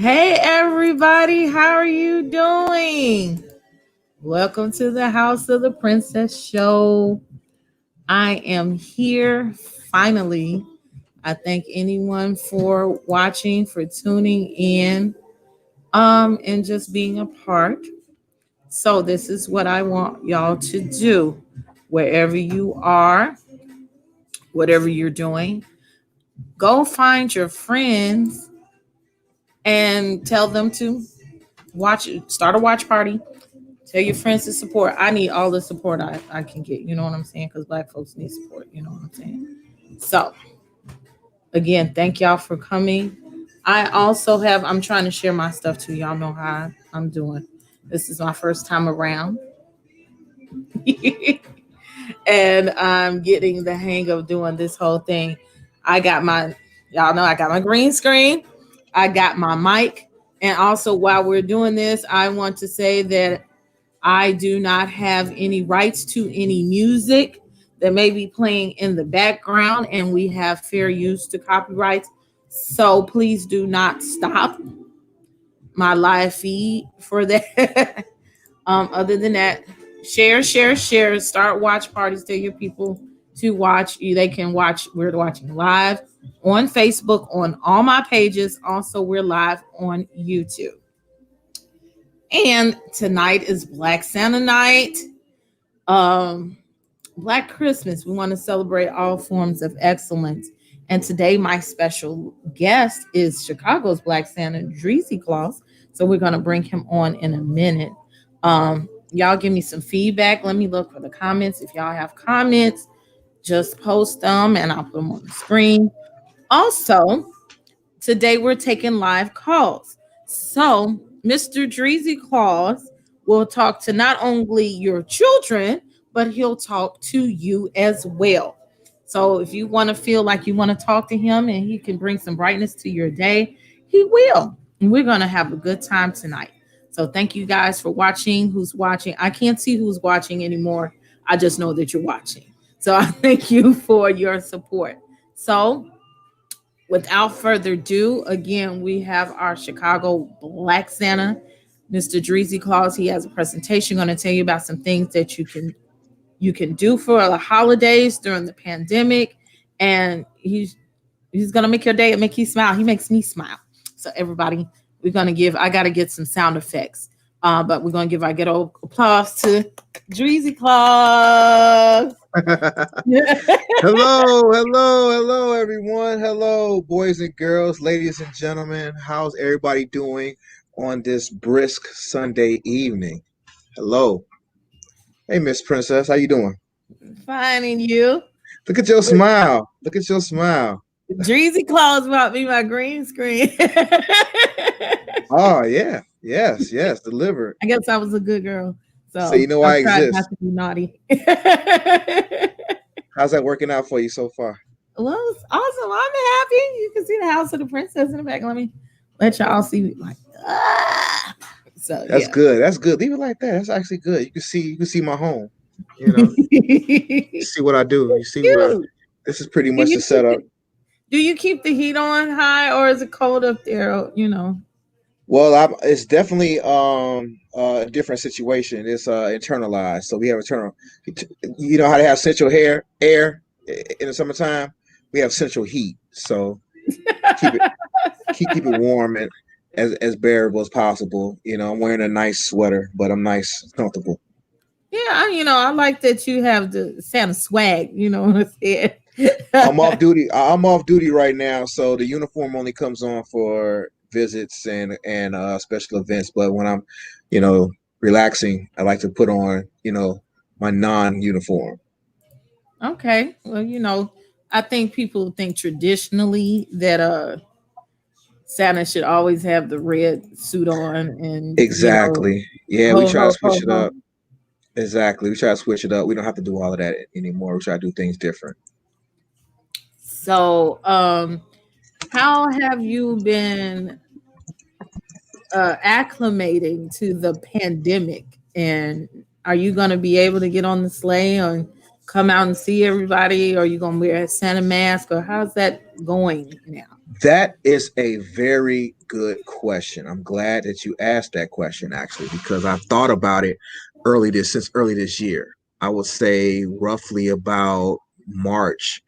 Hey everybody, how are you doing? Welcome to the House of the Princess show. I am here finally. I thank anyone for watching, for tuning in, and just being a part. So this is what I want y'all to do. Wherever you are, whatever you're doing, go find your friends and tell them to watch it. Start a watch party. Tell your friends to support. I need all the support I can get. You know what I'm saying? Because Black folks need support. You know what I'm saying? So, again, thank y'all for coming. I also I'm trying to share my stuff too. Y'all know how I'm doing. This is my first time around. And I'm getting the hang of doing this whole thing. I got my, y'all know, I got my green screen. I got my mic. And also, while we're doing this, I want to say that I do not have any rights to any music that may be playing in the background, and we have fair use to copyrights. So please do not stop my live feed for that. Other than that, share. Start watch parties. Tell your people to watch. They can watch. We're watching live on Facebook on all my pages. Also, we're live on YouTube. And tonight is Black Santa night. Um, Black Christmas. We want to celebrate all forms of excellence. And today, my special guest is Chicago's Black Santa, Dreezy Claus. So we're going to bring him on in a minute. Y'all give me some feedback. Let me look for the comments. If y'all have comments, just post them and I'll put them on the screen. Also, today we're taking live calls. So, Mr. Dreezy Claus will talk to not only your children, but he'll talk to you as well. So, if you want to feel like you want to talk to him and he can bring some brightness to your day, he will. And we're going to have a good time tonight. So, thank you guys for watching. Who's watching? I can't see who's watching anymore. I just know that you're watching. So, I thank you for your support. So, without further ado, again, we have our Chicago Black Santa, Mr. Dreezy Claus. He has a presentation going to tell you about some things that you can do for the holidays during the pandemic, and he's going to make your day and make you smile. He makes me smile. So everybody, we're going to give. I got to get some sound effects, but we're going to give our ghetto applause to Dreezy Claus. Hello, everyone. Hello, boys and girls, ladies and gentlemen. How's everybody doing on this brisk Sunday evening? Hello. Hey, Miss Princess, how you doing? Finding you. Look at your smile. Look at your smile. Dreezy Claus brought me my green screen. Oh, yeah. Yes, delivered. I guess I was a good girl. So you know I I tried exist. not to be naughty. How's that working out for you so far? Well, it's awesome. I'm happy. You can see the house of the princess in the back. Let me let y'all see like so That's yeah. good. That's good. Leave it like that. That's actually good. You can see my home. You know, you see what I do. You see what Cute. this is pretty Do much you the keep setup. it, do you keep the heat on high or is it cold up there? You know. Well, it's definitely a different situation. It's internalized. So we have internal. You know how they have central air in the summertime. We have central heat. So keep it keep it warm and as bearable as possible. You know, I'm wearing a nice sweater, but I'm nice, comfortable. Yeah, I like that you have the Santa swag. You know what I'm saying? I'm off duty. I'm off duty right now, so the uniform only comes on for visits and special events. But when I'm, you know, relaxing, I like to put on, my non-uniform. Okay. Well, I think people think traditionally that Santa should always have the red suit on and Exactly. Yeah, we ho try to ho switch ho it ho. up. Exactly. We try to switch it up. We don't have to do all of that anymore. We try to do things different. So, how have you been acclimating to the pandemic? And are you going to be able to get on the sleigh or come out and see everybody? Or are you going to wear a Santa mask? Or how's that going now? That is a very good question. I'm glad that you asked that question actually, because I've thought about it since early this year. I would say roughly about March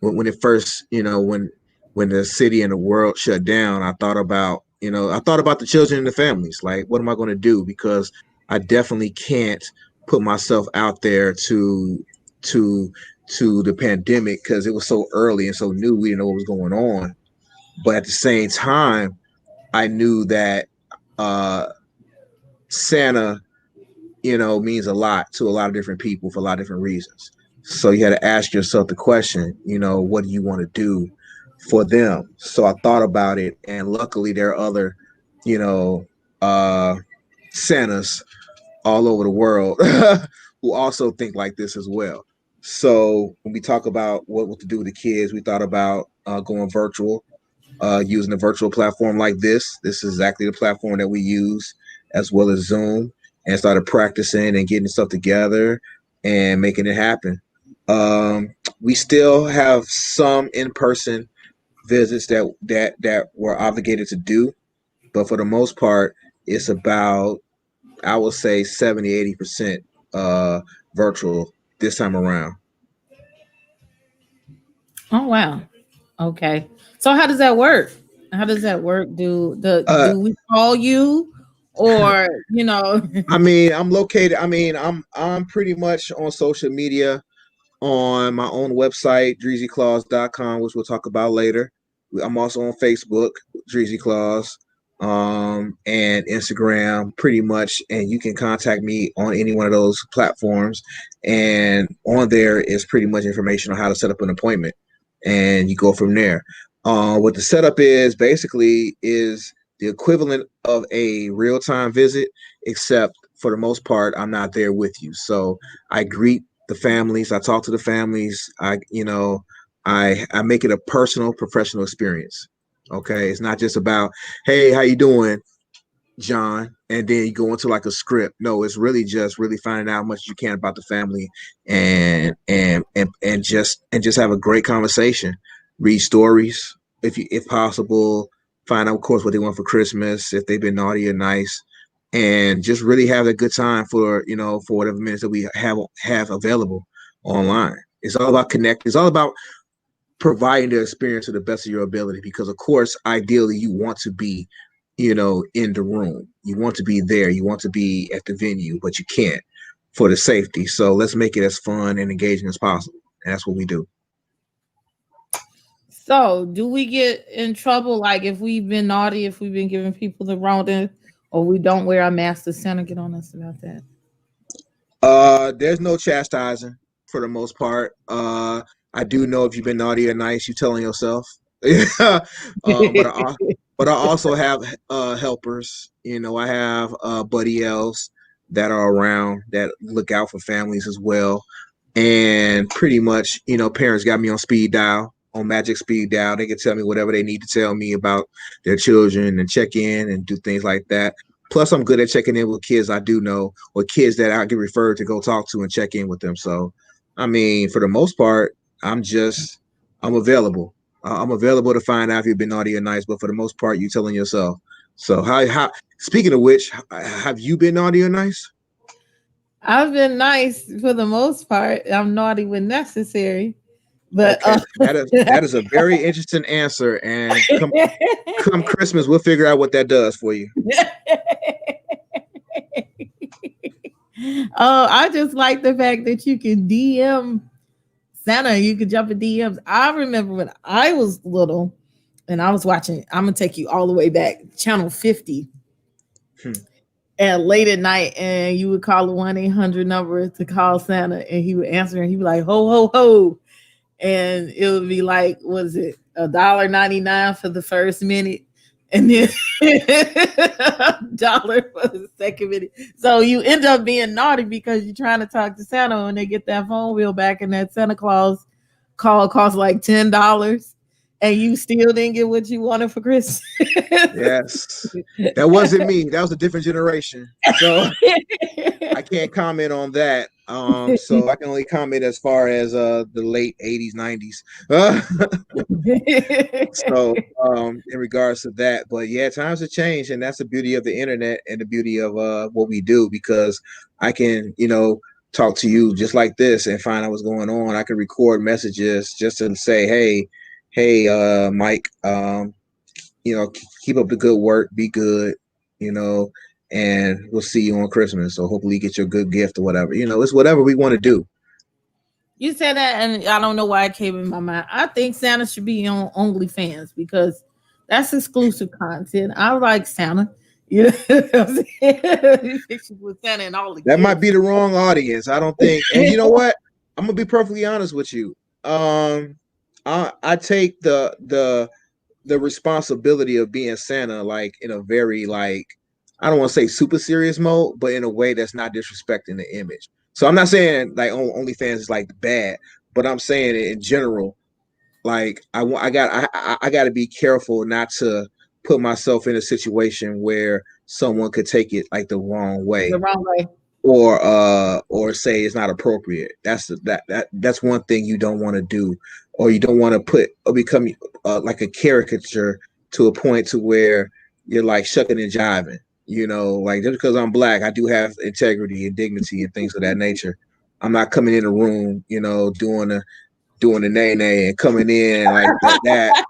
when it first, when the city and the world shut down. I thought about the children and the families. Like, what am I going to do? Because I definitely can't put myself out there to to the pandemic because it was so early and so new. We didn't know what was going on, but at the same time, I knew that uh, Santa, means a lot to a lot of different people for a lot of different reasons. So you had to ask yourself the question, what do you want to do for them? So I thought about it, and luckily there are other, you know, uh, Santas all over the world who also think like this as well. So when we talk about what to do with the kids, we thought about going virtual, using a virtual platform like this. This is exactly the platform that we use, as well as Zoom, and started practicing and getting stuff together and making it happen. We still have some in-person visits that we're obligated to do, but for the most part, it's about, I would say, 70-80% virtual this time around. Oh wow. Okay. So how does that work? How does that work? Uh, Do we call you or I mean, I'm located. I mean, I'm pretty much on social media on my own website, dreezyclaus.com, which we'll talk about later. I'm also on Facebook, Dreezy Claus, and Instagram, pretty much. And you can contact me on any one of those platforms. And on there is pretty much information on how to set up an appointment, and you go from there. What the setup is basically is the equivalent of a real time visit, except for the most part, I'm not there with you. So I greet the families. I talk to the families. I make it a personal, professional experience. Okay, it's not just about, hey, how you doing, John, and then you go into like a script. No, it's really just really finding out how much you can about the family, and just have a great conversation. Read stories if possible. Find out, of course, what they want for Christmas, if they've been naughty or nice, and just really have a good time for whatever minutes that we have available online. It's all about connecting. It's all about providing the experience to the best of your ability, because of course ideally you want to be in the room, you want to be there, you want to be at the venue, but you can't for the safety. So let's make it as fun and engaging as possible, and that's what we do. so do we get in trouble like if we've been naughty, if we've been giving people the wrong thing, or we don't wear our mask? The Santa get on us about that. There's no chastising for the most part. I do know if you've been naughty or nice, you telling yourself. But I also have helpers. I have buddy elves that are around that look out for families as well. And pretty much, parents got me on speed dial, on magic speed dial. They can tell me whatever they need to tell me about their children and check in and do things like that. Plus, I'm good at checking in with kids I do know, or kids that I get referred to go talk to and check in with them. So, I mean, for the most part, I'm available. I'm available to find out if you've been naughty or nice, but for the most part, you telling yourself. So, how? Speaking of which, have you been naughty or nice? I've been nice for the most part. I'm naughty when necessary, but Okay, that is a very interesting answer, and come Christmas, we'll figure out what that does for you. oh, I just like the fact that you can DM Santa. You could jump in DMs. I remember when I was little and I was watching. I'm gonna take you all the way back, channel 50, Hmm. and late at night, and you would call the 1-800 number to call Santa, and he would answer, and he'd be like, "Ho ho ho," and it would be like, was it $1.99 for the first minute, and then $1 for the second minute. So you end up being naughty because you're trying to talk to Santa, and they get that phone bill back, and that Santa Claus call costs like $10. And you still didn't get what you wanted for Christmas. Yes, that wasn't me. That was a different generation. So I can't comment on that. So I can only comment as far as the late 80s, 90s. So in regards to that, but yeah, times have changed, and that's the beauty of the internet and the beauty of what we do, because I can, talk to you just like this and find out what's going on. I can record messages just to say, hey, Mike, keep up the good work, be good, you know, and we'll see you on Christmas. So hopefully you get your good gift or whatever. It's whatever we want to do. You said that, and I don't know why it came in my mind. I think Santa should be on OnlyFans because that's exclusive content. I like Santa. You know what I'm saying? With Santa and all the That might gifts. be the wrong audience. I don't think. And you know what? I'm gonna be perfectly honest with you. I take the responsibility of being Santa like in a very like, I don't want to say super serious mode, but in a way that's not disrespecting the image. So I'm not saying like OnlyFans is like bad, but I'm saying it in general. Like I got to be careful not to put myself in a situation where someone could take it like the wrong The way, wrong way. or say it's not appropriate. That's one thing you don't want to do, or you don't want to put or become like a caricature to a point to where you're like shucking and jiving. Like just because I'm black, I do have integrity and dignity and things of that nature. I'm not coming in a room, doing the nay nay and coming in like that.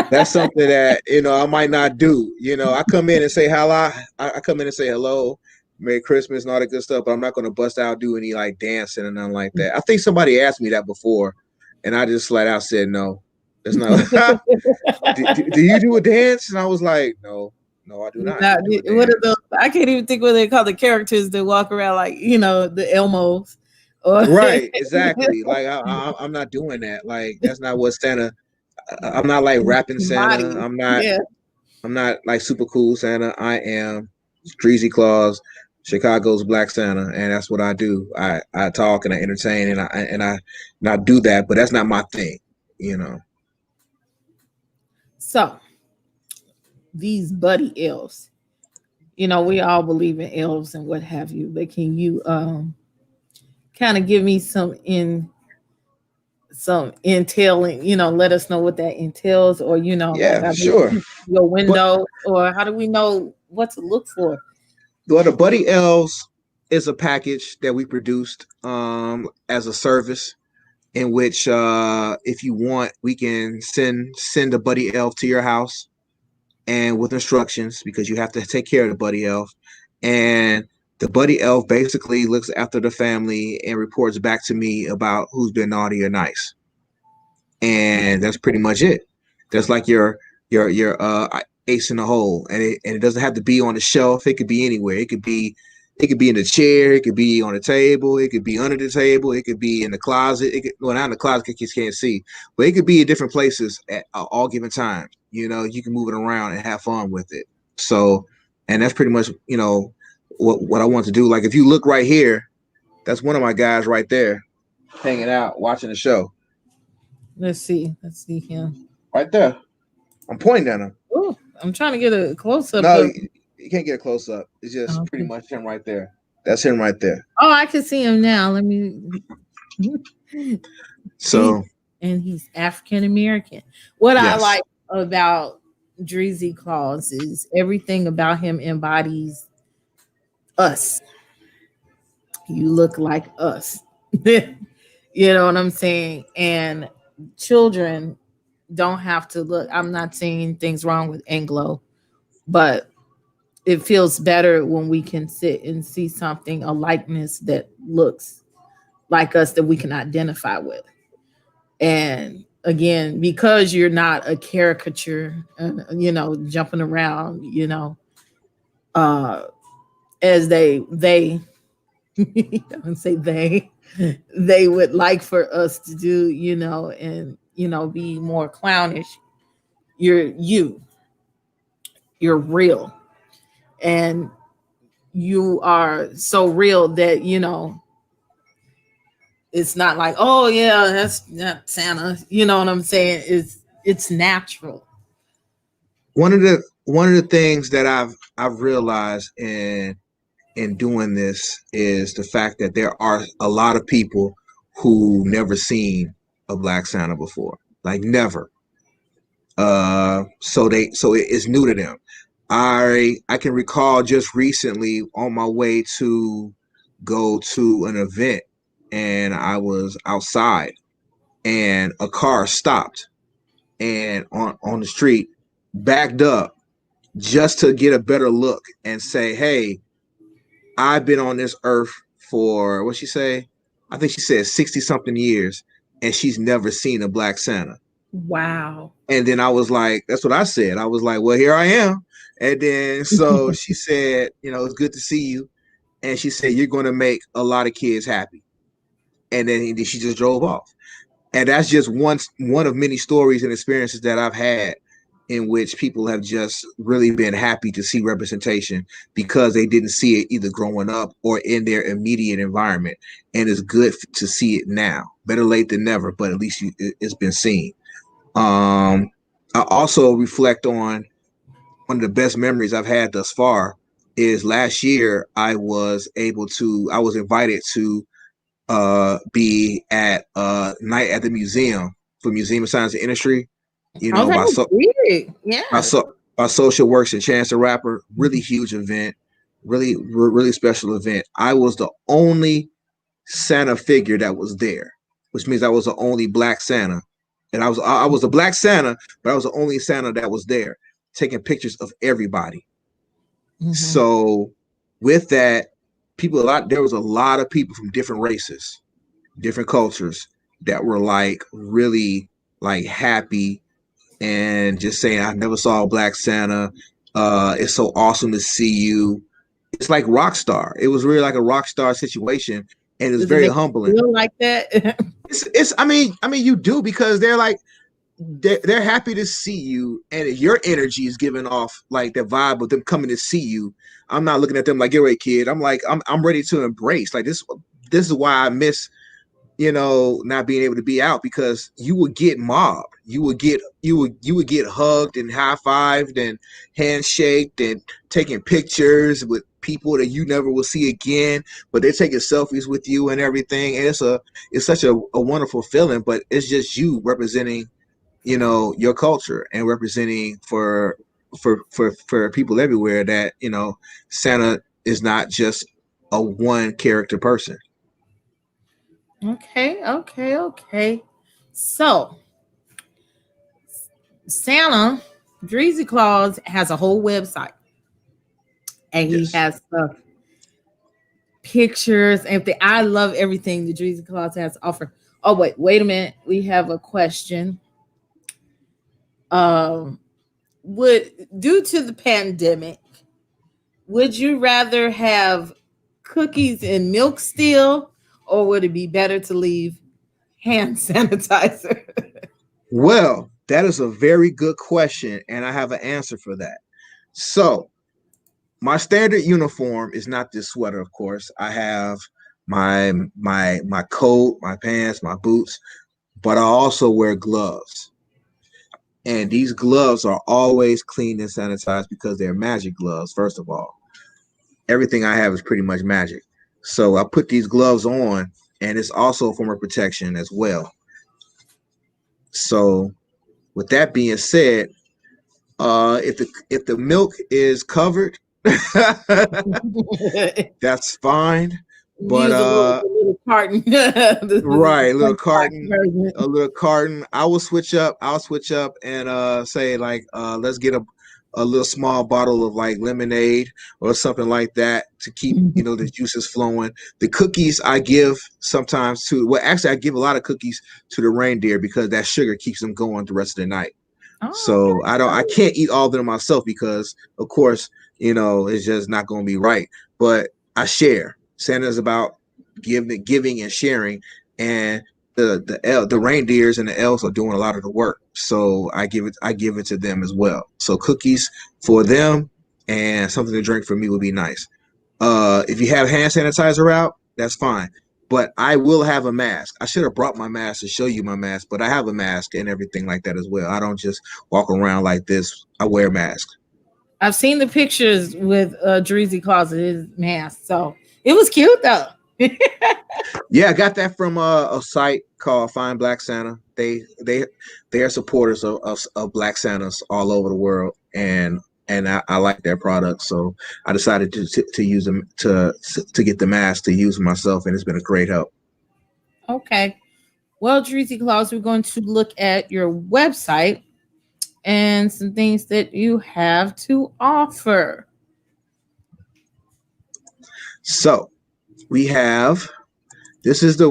That's something that I might not do. I come in and say hello. I come in and say hello, Merry Christmas, and all that good stuff. But I'm not going to bust out do any like dancing and nothing like that. I think somebody asked me that before, and I just flat out said no. That's not. do you do a dance? And I was like, no, I do not Now, do a what are those? dance. I can't even think what they call the characters that walk around like the Elmos. Or Right, exactly. Like I'm not doing that. Like that's not what Santa. I'm not like rapping Santa. body. I'm not. Yeah. I'm not like super cool Santa. I am Dreezy Claus, Chicago's Black Santa, and that's what I do. I talk and I entertain and I do that, but that's not my thing. So these buddy elves, we all believe in elves and what have you, but can you kind of give me some entailing, let us know what that entails, or like Yeah, are they sure. your But window, or how do we know what to look for? the Buddy Elves is a package that we produced as a service in which if you want, we can send a buddy elf to your house and with instructions, because you have to take care of the buddy elf. And the buddy elf basically looks after the family and reports back to me about who's been naughty or nice. And that's pretty much it. That's like your ace in the hole, and it doesn't have to be on the shelf. It could be anywhere. It could be in the chair. It could be on the table. It could be under the table. It could be in the closet. Well, not in the closet because kids can't see, but it could be in different places at all given times. You can move it around and have fun with it. So, and that's pretty much what I want to do. Like if you look right here, that's one of my guys right there, hanging out watching the show. Let's see him. Right there. I'm pointing at him. Oh, I'm trying to get a close up No, of. you can't get a close up. It's just pretty Okay. much him right there. That's him right there. Oh, I can see him now. Let me. So And he's African American. What I yes, like about Dreezy Claus is everything about him embodies us. You look like us. You know what I'm saying? And children don't have to look. I'm not saying things wrong with Anglo, but it feels better when we can sit and see something, a likeness that looks like us that we can identify with. And again, because you're not a caricature, jumping around, uh, as they don't say they would like for us to do, and be more clownish. You're you're real, and you are so real that it's not like, oh yeah, that's not Santa. You know what I'm saying? It's It's natural. One of the things that I've realized in doing this is the fact that there are a lot of people who never seen a Black Santa before, like never. So it's new to them. I can recall just recently on my way to go to an event, and I was outside, and a car stopped and on the street, backed up just to get a better look and say, "Hey, I've been on this earth for what she say? I think she said 60 something years, and she's never seen a Black Santa." Wow. And then I was like, that's what I said. I was like, well, here I am. And then so she said, it's good to see you. And she said, you're going to make a lot of kids happy. And then she just drove off. And that's just one of many stories and experiences that I've had in which people have just really been happy to see representation because they didn't see it either growing up or in their immediate environment. And it's good to see it now. Better late than never, but at least it's been seen. I also reflect on one of the best memories I've had thus far is last year I was invited to be at night at the museum for Museum of Science and Industry, Oh, that by was big. by, Yeah. so, by Social Works and Chance the Rapper. Really huge event, really special event. I was the only Santa figure that was there, which means I was the only Black Santa. And I was a Black Santa, but I was the only Santa that was there, taking pictures of everybody. Mm-hmm. So with that, there was a lot of people from different races, different cultures that were like really like happy and just saying, I never saw a Black Santa. It's so awesome to see you. It's like rock star. It was really like a rock star situation, and it was Does it very make humbling. you feel like that? It's I mean you do, because they're like they're happy to see you, and your energy is giving off like the vibe of them coming to see you. I'm not looking at them like, get away, kid. I'm like, I'm ready to embrace like this. This is why I miss not being able to be out, because you would get mobbed. You would get hugged and high-fived and handshaked and taking pictures with people that you never will see again, but they're taking selfies with you and everything. And it's such a wonderful feeling, but it's just you representing, your culture and representing for people everywhere that, Santa is not just a one character person. Okay. So Santa, Dreezy Claus has a whole website, and he Yes. has pictures and everything. I love everything the Dreezy Claus has to offer. Oh wait a minute. We have a question. Um, would due to the pandemic, would you rather have cookies and milk still, or would it be better to leave hand sanitizer? Well, that is a very good question, and I have an answer for that. So, my standard uniform is not this sweater, of course. I have my coat, my pants, my boots, but I also wear gloves. And these gloves are always cleaned and sanitized because they're magic gloves, first of all. Everything I have is pretty much magic. So I put these gloves on, and it's also a form of protection as well. So, with that being said, if the milk is covered, that's fine. But Use a little carton. This is right, the version. a little carton. I'll switch up and say like let's get a little small bottle of like lemonade or something like that to keep the juices flowing. The cookies I give sometimes to actually I give a lot of cookies to the reindeer because that sugar keeps them going the rest of the night. Oh, So okay. I can't eat all of them myself because of course, it's just not going to be right. But I share. Santa's about giving and sharing, and the reindeers and the elves are doing a lot of the work. So I give it to them as well. So cookies for them and something to drink for me would be nice. If you have hand sanitizer out, that's fine. but I will have a mask. I should have brought my mask to show you my mask, but I have a mask and everything like that as well. I don't just walk around like this. I wear a mask. I've seen the pictures with Dreezy Claus and his mask, so it was cute though. Yeah, I got that from a site called Find Black Santa. They are supporters of Black Santas all over the world, and I like their products. So I decided to use them to get the mask to use myself, and it's been a great help. Okay. Well, Dreezy Claus, we're going to look at your website and some things that you have to offer. So we have this is a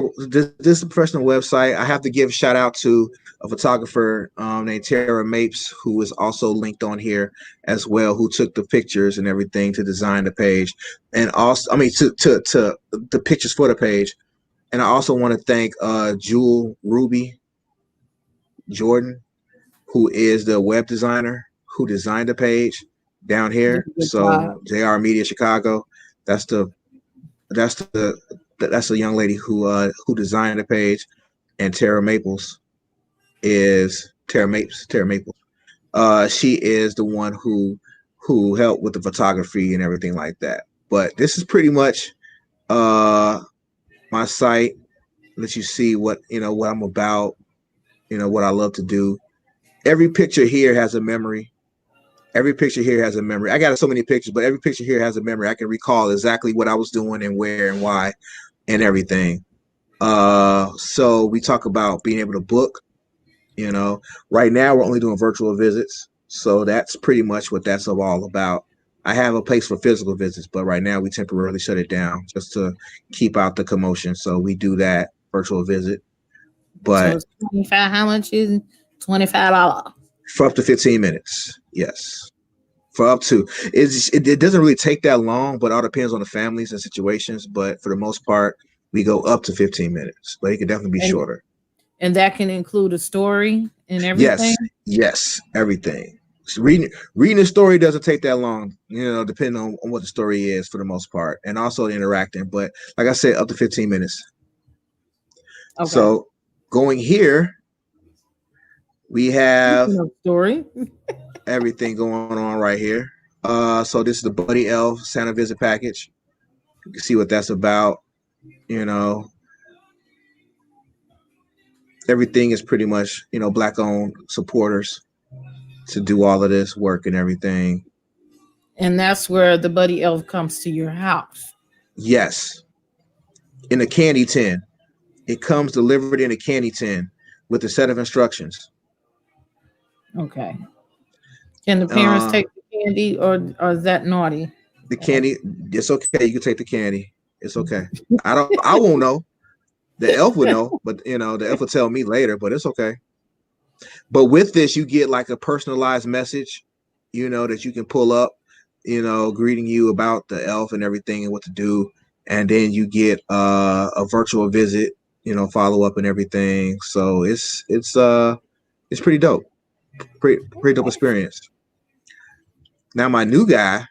professional website. I have to give a shout out to a photographer named Tara Mapes, who is also linked on here as well, who took the pictures and everything to design the page, and also I mean to the pictures for the page. And I also want to thank Jewel Ruby Jordan, who is the web designer who designed the page down Did here. a good job. So JR Media Chicago, that's the that's the young lady who designed the page, and Tara Mapes. Tara Maples. She is the one who helped with the photography and everything like that. But this is pretty much my site. Let you see what I'm about, what I love to do. Every picture here has a memory. Every picture here has a memory. I got so many pictures, but every picture here has a memory. I can recall exactly what I was doing and where and why and everything. So we talk about being able to book. Right now we're only doing virtual visits, so that's pretty much what that's all about. I have a place for physical visits, but right now we temporarily shut it down just to keep out the commotion. So we do that virtual visit, So but it's 25. How much is it? $25. for up to 15 minutes. Yes. For up to it doesn't really take that long, but all depends on the families and situations. But for the most part, we go up to 15 minutes, but it can definitely be And shorter. and that can include a story and Yes, everything. yes, everything. So reading a story doesn't take that long, depending on what the story is for the most part, and also interacting. But like I said, up to 15 minutes. Okay. So going here, we have Speaking of story. everything going on right here. So this is the Buddy Elf Santa Visit package. You can see what that's about. You know, everything is pretty much black owned supporters to do all of this work and everything. And that's where the buddy elf comes to your house. Yes, in a candy tin. It comes delivered in a candy tin with a set of instructions. Okay. Can the parents Uh, take the candy, or is that naughty? the candy, it's okay. You can take the candy. It's okay. I won't know. The elf would know, but the elf will tell me later. But it's okay. But with this, you get like a personalized message, that you can pull up, greeting you about the elf and everything and what to do, and then you get a virtual visit, follow up and everything. So it's pretty dope, pretty dope experience. Now my new guy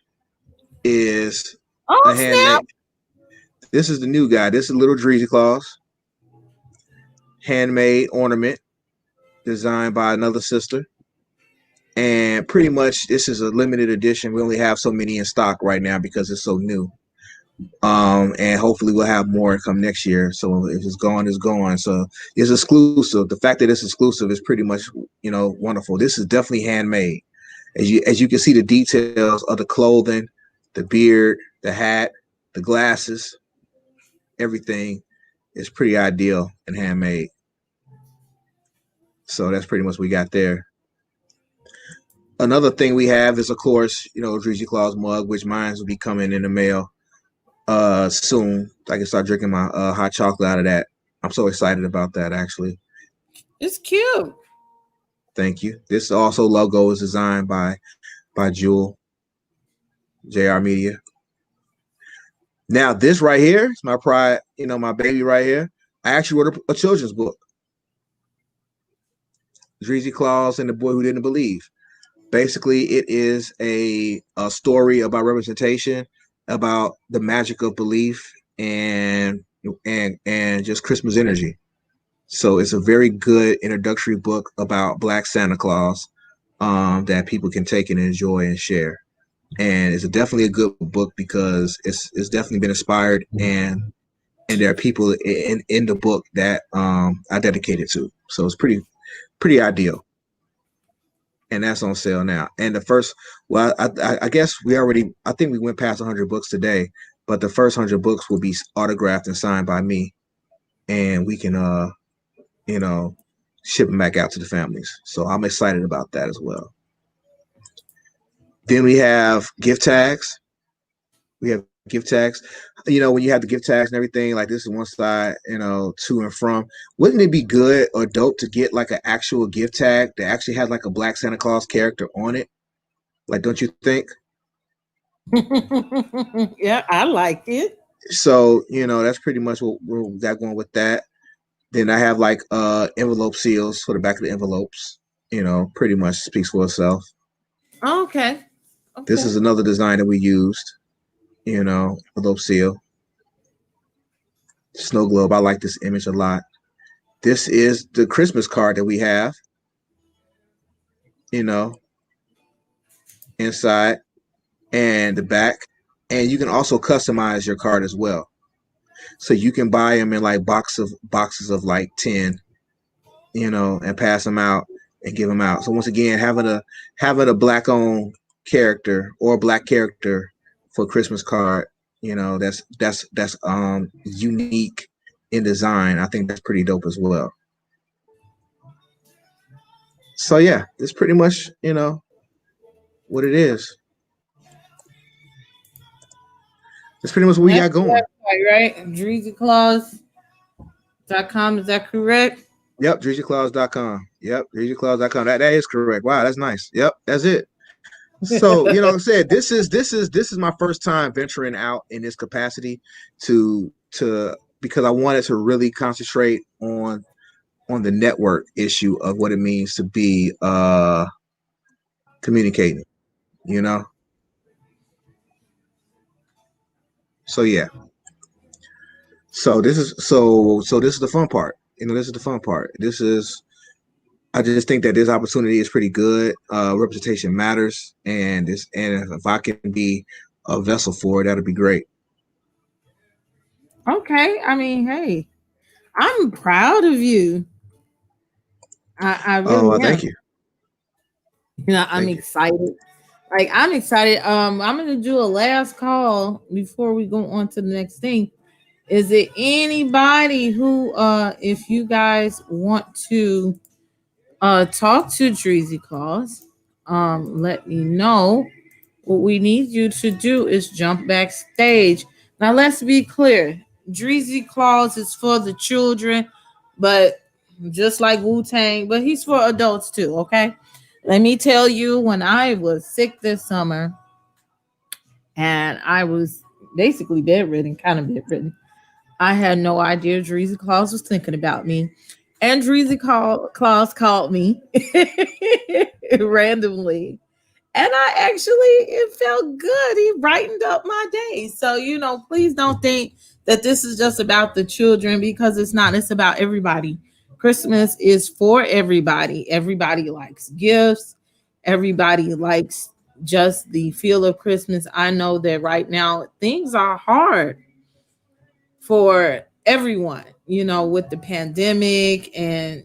is a Oh handmade. snap! This is the new guy. This is little Dreezy Claus, handmade ornament designed by another sister. And pretty much this is a limited edition. We only have so many in stock right now because it's so new. And hopefully we'll have more come next year. So if it's gone, it's gone. So it's exclusive. The fact that it's exclusive is pretty much, wonderful. This is definitely handmade. As you can see the details of the clothing, the beard, the hat, the glasses, everything is pretty ideal and handmade. So that's pretty much what we got there. Another thing we have is, of course, Dreezy Claus mug, which mine will be coming in the mail soon. I can start drinking my hot chocolate out of that. I'm so excited about that, actually. It's cute. Thank you. This also logo is designed by Jewel, JR Media. Now, this right here is my pride, my baby right here. I actually wrote a children's book, Dreezy Claus and the Boy Who Didn't Believe. Basically, it is a story about representation, about the magic of belief, and and just Christmas energy. So it's a very good introductory book about Black Santa Claus, that people can take and enjoy and share. And it's definitely a good book because it's definitely been inspired, and there are people in the book that I dedicated to. So it's pretty ideal. And that's on sale now. And the first, well, I guess I think we went past 100 books today, but the first 100 books will be autographed and signed by me, and we can you know ship them back out to the families. So I'm excited about that as well. Then we have gift tags. We have gift tags. When you have the gift tags and everything, like this is one side, to and from. Wouldn't it be good or dope to get like an actual gift tag that actually has like a Black Santa Claus character on it? Like, don't you think? Yeah, I like it. So, that's pretty much what we got going with that. Then I have like envelope seals for the back of the envelopes. Pretty much speaks for itself. Okay. This Okay. is another design that we used, envelope seal. Snow globe. I like this image a lot. This is the Christmas card that we have, you know, inside and the back. And you can also customize your card as well. So you can buy them in like boxes of like 10, and pass them out and give them out. So once again, having a black owned character or a black character for Christmas card, that's unique in design. I think that's pretty dope as well. So yeah, it's pretty much, what it is. That's pretty much what we That's got the going. website, right? DreezyClaus.com. Is that correct? Yep, DreezyClaus.com. Yep, DreezyClaus.com. That is correct. Wow, that's nice. Yep, that's it. So, like I said, this is my first time venturing out in this capacity to because I wanted to really concentrate on the network issue of what it means to be communicating, you know? So yeah. So this is the fun part. This is the fun part. I just think that this opportunity is pretty good. Representation matters, and if I can be a vessel for it, that'd be great. Okay. I mean, hey, I'm proud of you. I Oh, really thank am. you, I'm thank you. excited. Like I'm excited. I'm gonna do a last call before we go on to the next thing. Is it anybody who if you guys want to talk to Dreezy Claus, let me know. What we need you to do is jump backstage. Now let's be clear. Dreezy Claus is for the children, but just like Wu Tang, but he's for adults too, okay? Let me tell you, when I was sick this summer and I was basically bedridden, kind of bedridden, I had no idea Dreezy Claus was thinking about me. And Claus called me randomly. And it felt good. He brightened up my day. So, please don't think that this is just about the children because it's not. It's about everybody. Christmas is for everybody. Everybody likes gifts. Everybody likes just the feel of Christmas. I know that right now things are hard for everyone, with the pandemic and,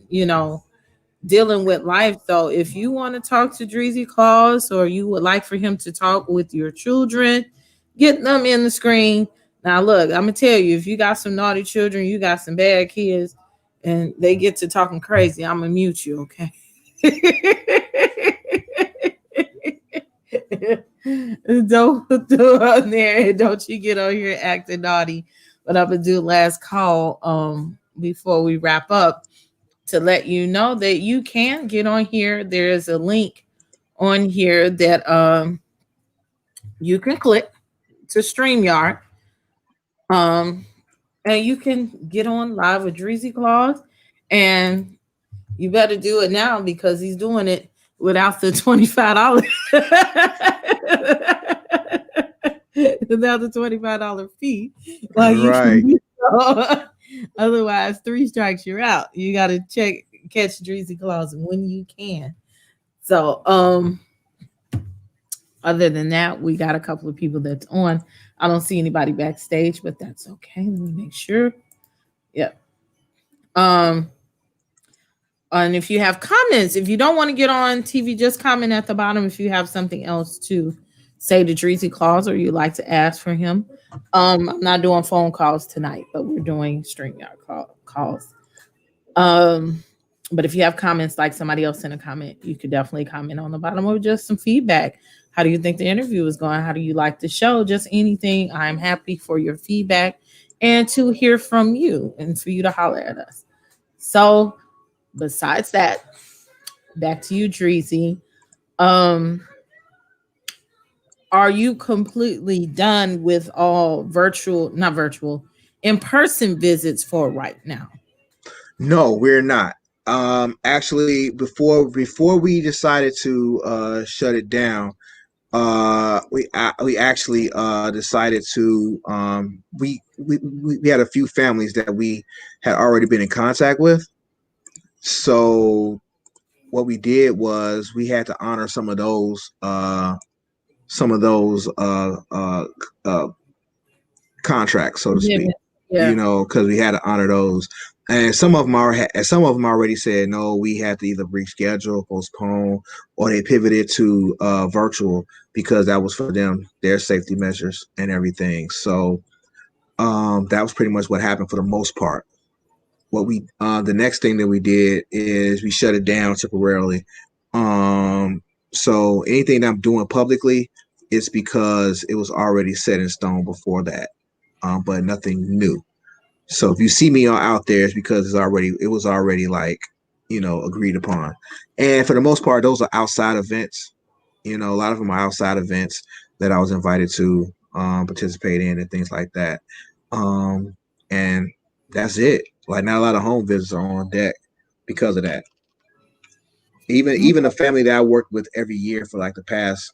dealing with life. So if you want to talk to Dreezy Claus or you would like for him to talk with your children, get them in the screen. Now, look, I'm going to tell you, if you got some naughty children, you got some bad kids, and they get to talking crazy, I'm going to mute you, okay? Don't do on there. Don't you get on here acting naughty. But I'm gonna do last call before we wrap up to let you know that you can get on here. There is a link on here that you can click to StreamYard. Um and you can get on live with Dreezy Claus, and you better do it now because he's doing it without the $25 without the $25 fee. Like you can Right. be Otherwise, three strikes, you're out. You got to catch Dreezy Claus when you can. So, other than that, we got a couple of people that's on. I don't see anybody backstage, but that's okay. Let me make sure. Yep. Um, and if you have comments, if you don't want to get on TV, just comment at the bottom if you have something else to say to Dreezy Claus or you'd like to ask for him. I'm not doing phone calls tonight, but we're doing calls. Um, but if you have comments like somebody else in a comment, you could definitely comment on the bottom or just some feedback. How do you think the interview is going? How do you like the show? Just anything. I'm happy for your feedback and to hear from you and for you to holler at us. So besides that, back to you, Dreezy. Um, are you completely done with all not virtual, in person visits for right now? No, we're not. Actually, before we decided to shut it down, we actually decided to we had a few families that we had already been in contact with. So what we did was we had to honor some of those contracts, so to speak. Yeah. Because we had to honor those. And some of them already said no. We had to either reschedule, postpone, or they pivoted to virtual because that was for them, their safety measures and everything. So that was pretty much what happened for the most part. What we the next thing that we did is we shut it down temporarily. So anything that I'm doing publicly is because it was already set in stone before that, but nothing new. So if you see me out there, it's because it was already like, agreed upon. And for the most part, those are outside events. A lot of them are outside events that I was invited to participate in and things like that. And that's it. Like not a lot of home visits are on deck because of that. Even the family that I worked with every year for like the past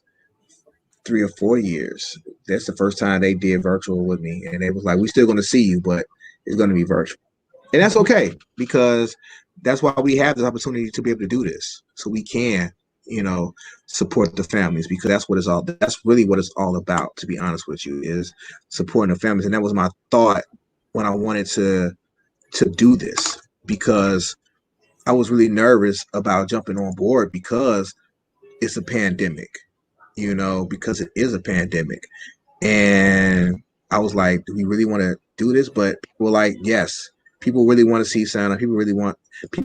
3 or 4 years, that's the first time they did virtual with me, and they was like, "We're still going to see you, but it's going to be virtual." And that's okay because that's why we have this opportunity to be able to do this, so we can, support the families, because that's really what it's all about, to be honest with you, is supporting the families. And that was my thought when I wanted to do this, because I was really nervous about jumping on board because it's a pandemic, because it is a pandemic. And I was like, do we really want to do this? But people were like, yes, people really want to see Santa. People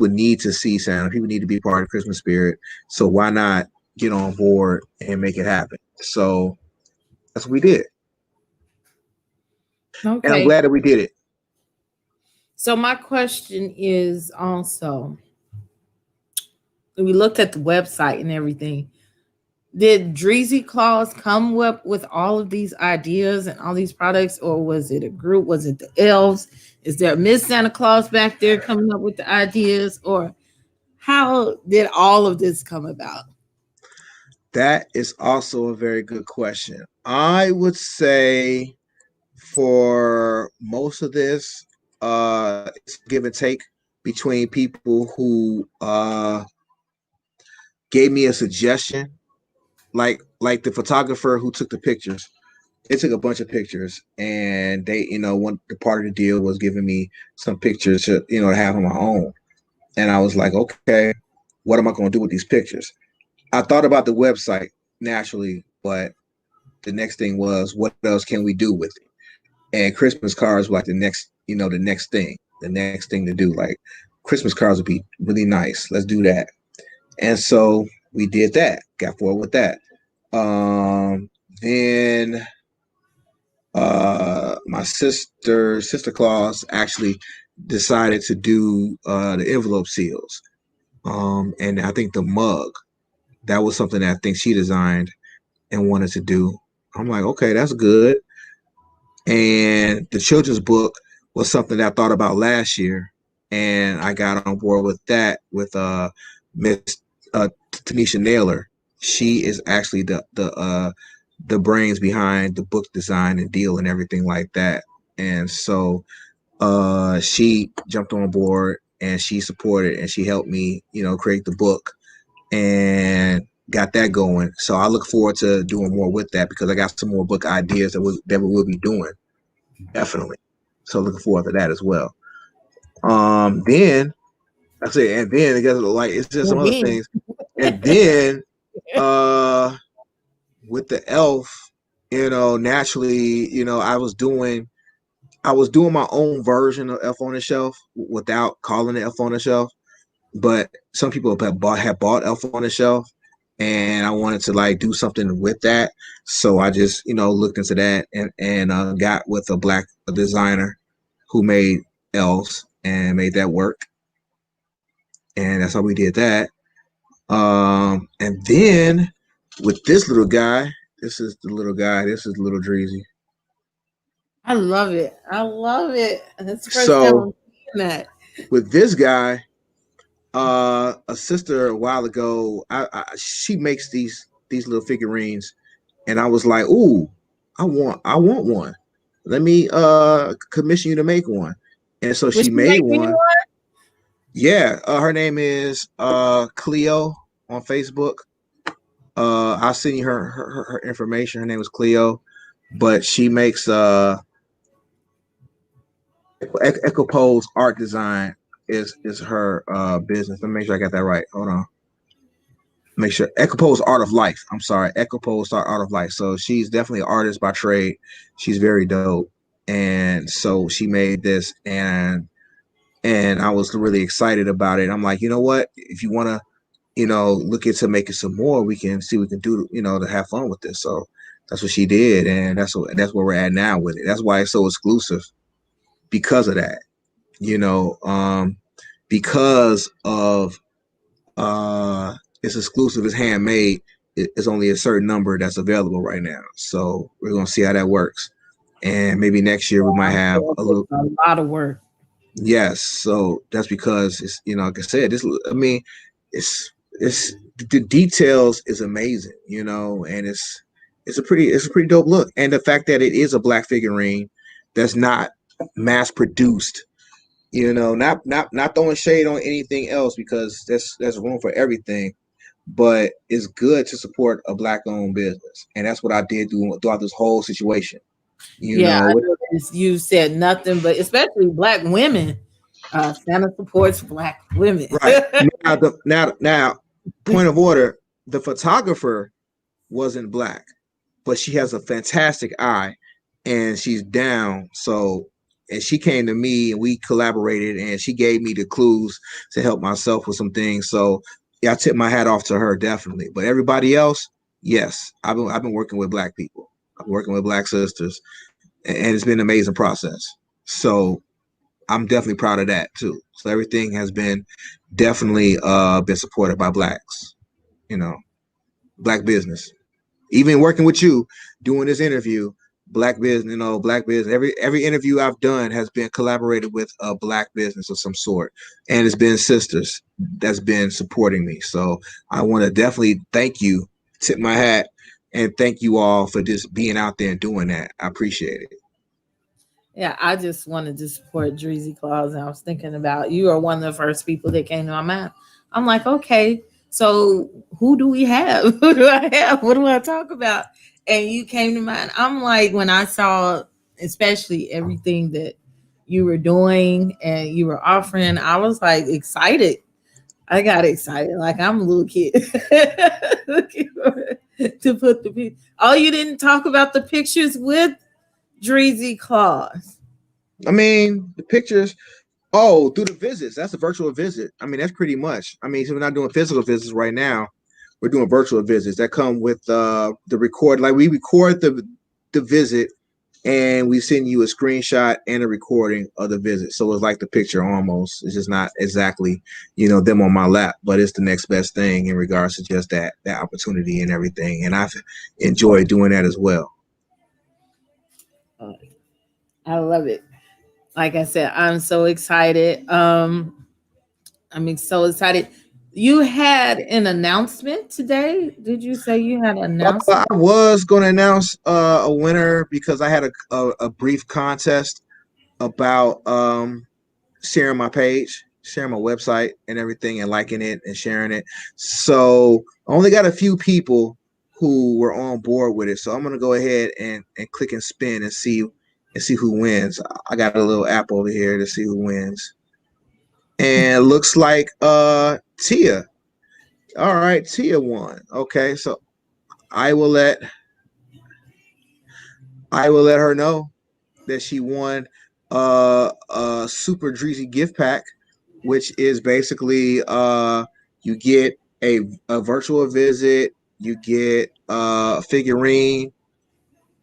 need to see Santa. People need to be part of the Christmas spirit. So why not get on board and make it happen? So that's what we did. And I'm Okay. glad that we did it. So my question is also, we looked at the website and everything. Did Dreezy Claus come up with all of these ideas and all these products, or was it a group? Was it the elves? Is there Miss Santa Claus back there coming up with the ideas, or how did all of this come about? That is also a very good question. I would say for most of this, it's give and take between people who gave me a suggestion, like the photographer who took the pictures. They took a bunch of pictures, and they, one the part of the deal was giving me some pictures to have on my own. And I was like, okay, what am I going to do with these pictures? I thought about the website naturally, but the next thing was, what else can we do with it? And Christmas cards were like the next thing to do. Like Christmas cards would be really nice. Let's do that. And so we did that. Got forward with that. Then my sister Claus actually decided to do the envelope seals. And I think the mug, that was something that I think she designed and wanted to do. I'm like, okay, that's good. And the children's book was something that I thought about last year, and I got on board with that with Miss Tanisha Naylor. She is actually the brains behind the book design and deal and everything like that. And so she jumped on board and she supported and she helped me, create the book and got that going. So I look forward to doing more with that because I got some more book ideas that we will be doing. Definitely. So looking forward to that as well. Then I say, and then it gets like it's just some other Again. things. And then with the elf, naturally, I was doing my own version of Elf on the Shelf without calling it Elf on the Shelf. But some people have bought Elf on the Shelf, and I wanted to like do something with that. So I just looked into that and got with a designer who made elves and made that work, and that's how we did that. And then with this little guy, this is the little guy. This is little Dreezy. I love it. I love it. That's the first time So I'm seeing that. with this guy, a sister a while ago, she makes these little figurines, and I was like, "Ooh, I want one. Let me commission you to make one." And so Was she she made making you one. one? Yeah, her name is Cleo on Facebook. I'll send you her information. Her name is Cleo, but she makes Ecopose art design is her business. Let me make sure I got that right. Hold on. Make sure Ecopose Art of Life. I'm sorry, Ecopose Art of Life. So she's definitely an artist by trade. She's very dope, and so she made this, and I was really excited about it. I'm like, you know what? If you want to, look into making some more, we can see what we can do, to have fun with this. So that's what she did, and that's where we're at now with it. That's why it's so exclusive because of that. Because of it's exclusive, it's handmade. It's only a certain number that's available right now. So we're gonna see how that works, and maybe next year we might I'm have sure a it's little. a lot of work. Yes, so that's because it's like I said, this. I mean, it's the details is amazing, and it's a pretty dope look, and the fact that it is a black figurine that's not mass produced, not throwing shade on anything else because there's room for everything, but it's good to support a black owned business, and that's what I did throughout this whole situation. You Yeah, I know, noticed you said nothing, but especially black women. Santa supports black women. right now, point of order: the photographer wasn't black, but she has a fantastic eye, and she's down. So, and she came to me, and we collaborated, and she gave me the clues to help myself with some things. So, yeah, I tip my hat off to her definitely. But everybody else, yes, I've been working with black people. I'm working with black sisters, and it's been an amazing process. So I'm definitely proud of that too. So everything has been definitely been supported by blacks, you know, black business. Even working with you, doing this interview, black business, black business. Every interview I've done has been collaborated with a black business of some sort, and it's been sisters that's been supporting me. So I want to definitely thank you, tip my hat, and thank you all for just being out there and doing that. I appreciate it. Yeah, I just wanted to support Dreezy Claus, and I was thinking about you are one of the first people that came to my mind. I'm like, okay, so who do we have? Who do I have? What do I talk about? And you came to mind. I'm like, when I saw, especially everything that you were doing and you were offering, I was like excited. I got excited, like I'm a little kid. Looking to put oh, you didn't talk about the pictures with Dreezy Claus. I mean, the pictures. Oh, through the visits. That's a virtual visit. I mean, that's pretty much. I mean, so we're not doing physical visits right now. We're doing virtual visits that come with the record. Like we record the visit, and we send you a screenshot and a recording of the visit. So it's like the picture almost. It's just not exactly, them on my lap, but it's the next best thing in regards to just that opportunity and everything. And I've enjoyed doing that as well. Uh, I love it. Like I said, I'm so excited. So excited. You had an announcement today. Did you say you had an announcement? I was going to announce a winner because I had a brief contest about sharing my page, sharing my website and everything, and liking it and sharing it. So I only got a few people who were on board with it. So I'm gonna go ahead and click and spin and see who wins. I got a little app over here to see who wins. And looks like Tia. All right, Tia won. Okay, so I will let I will let her know that she won a super Dreezy gift pack, which is basically you get a virtual visit, you get a figurine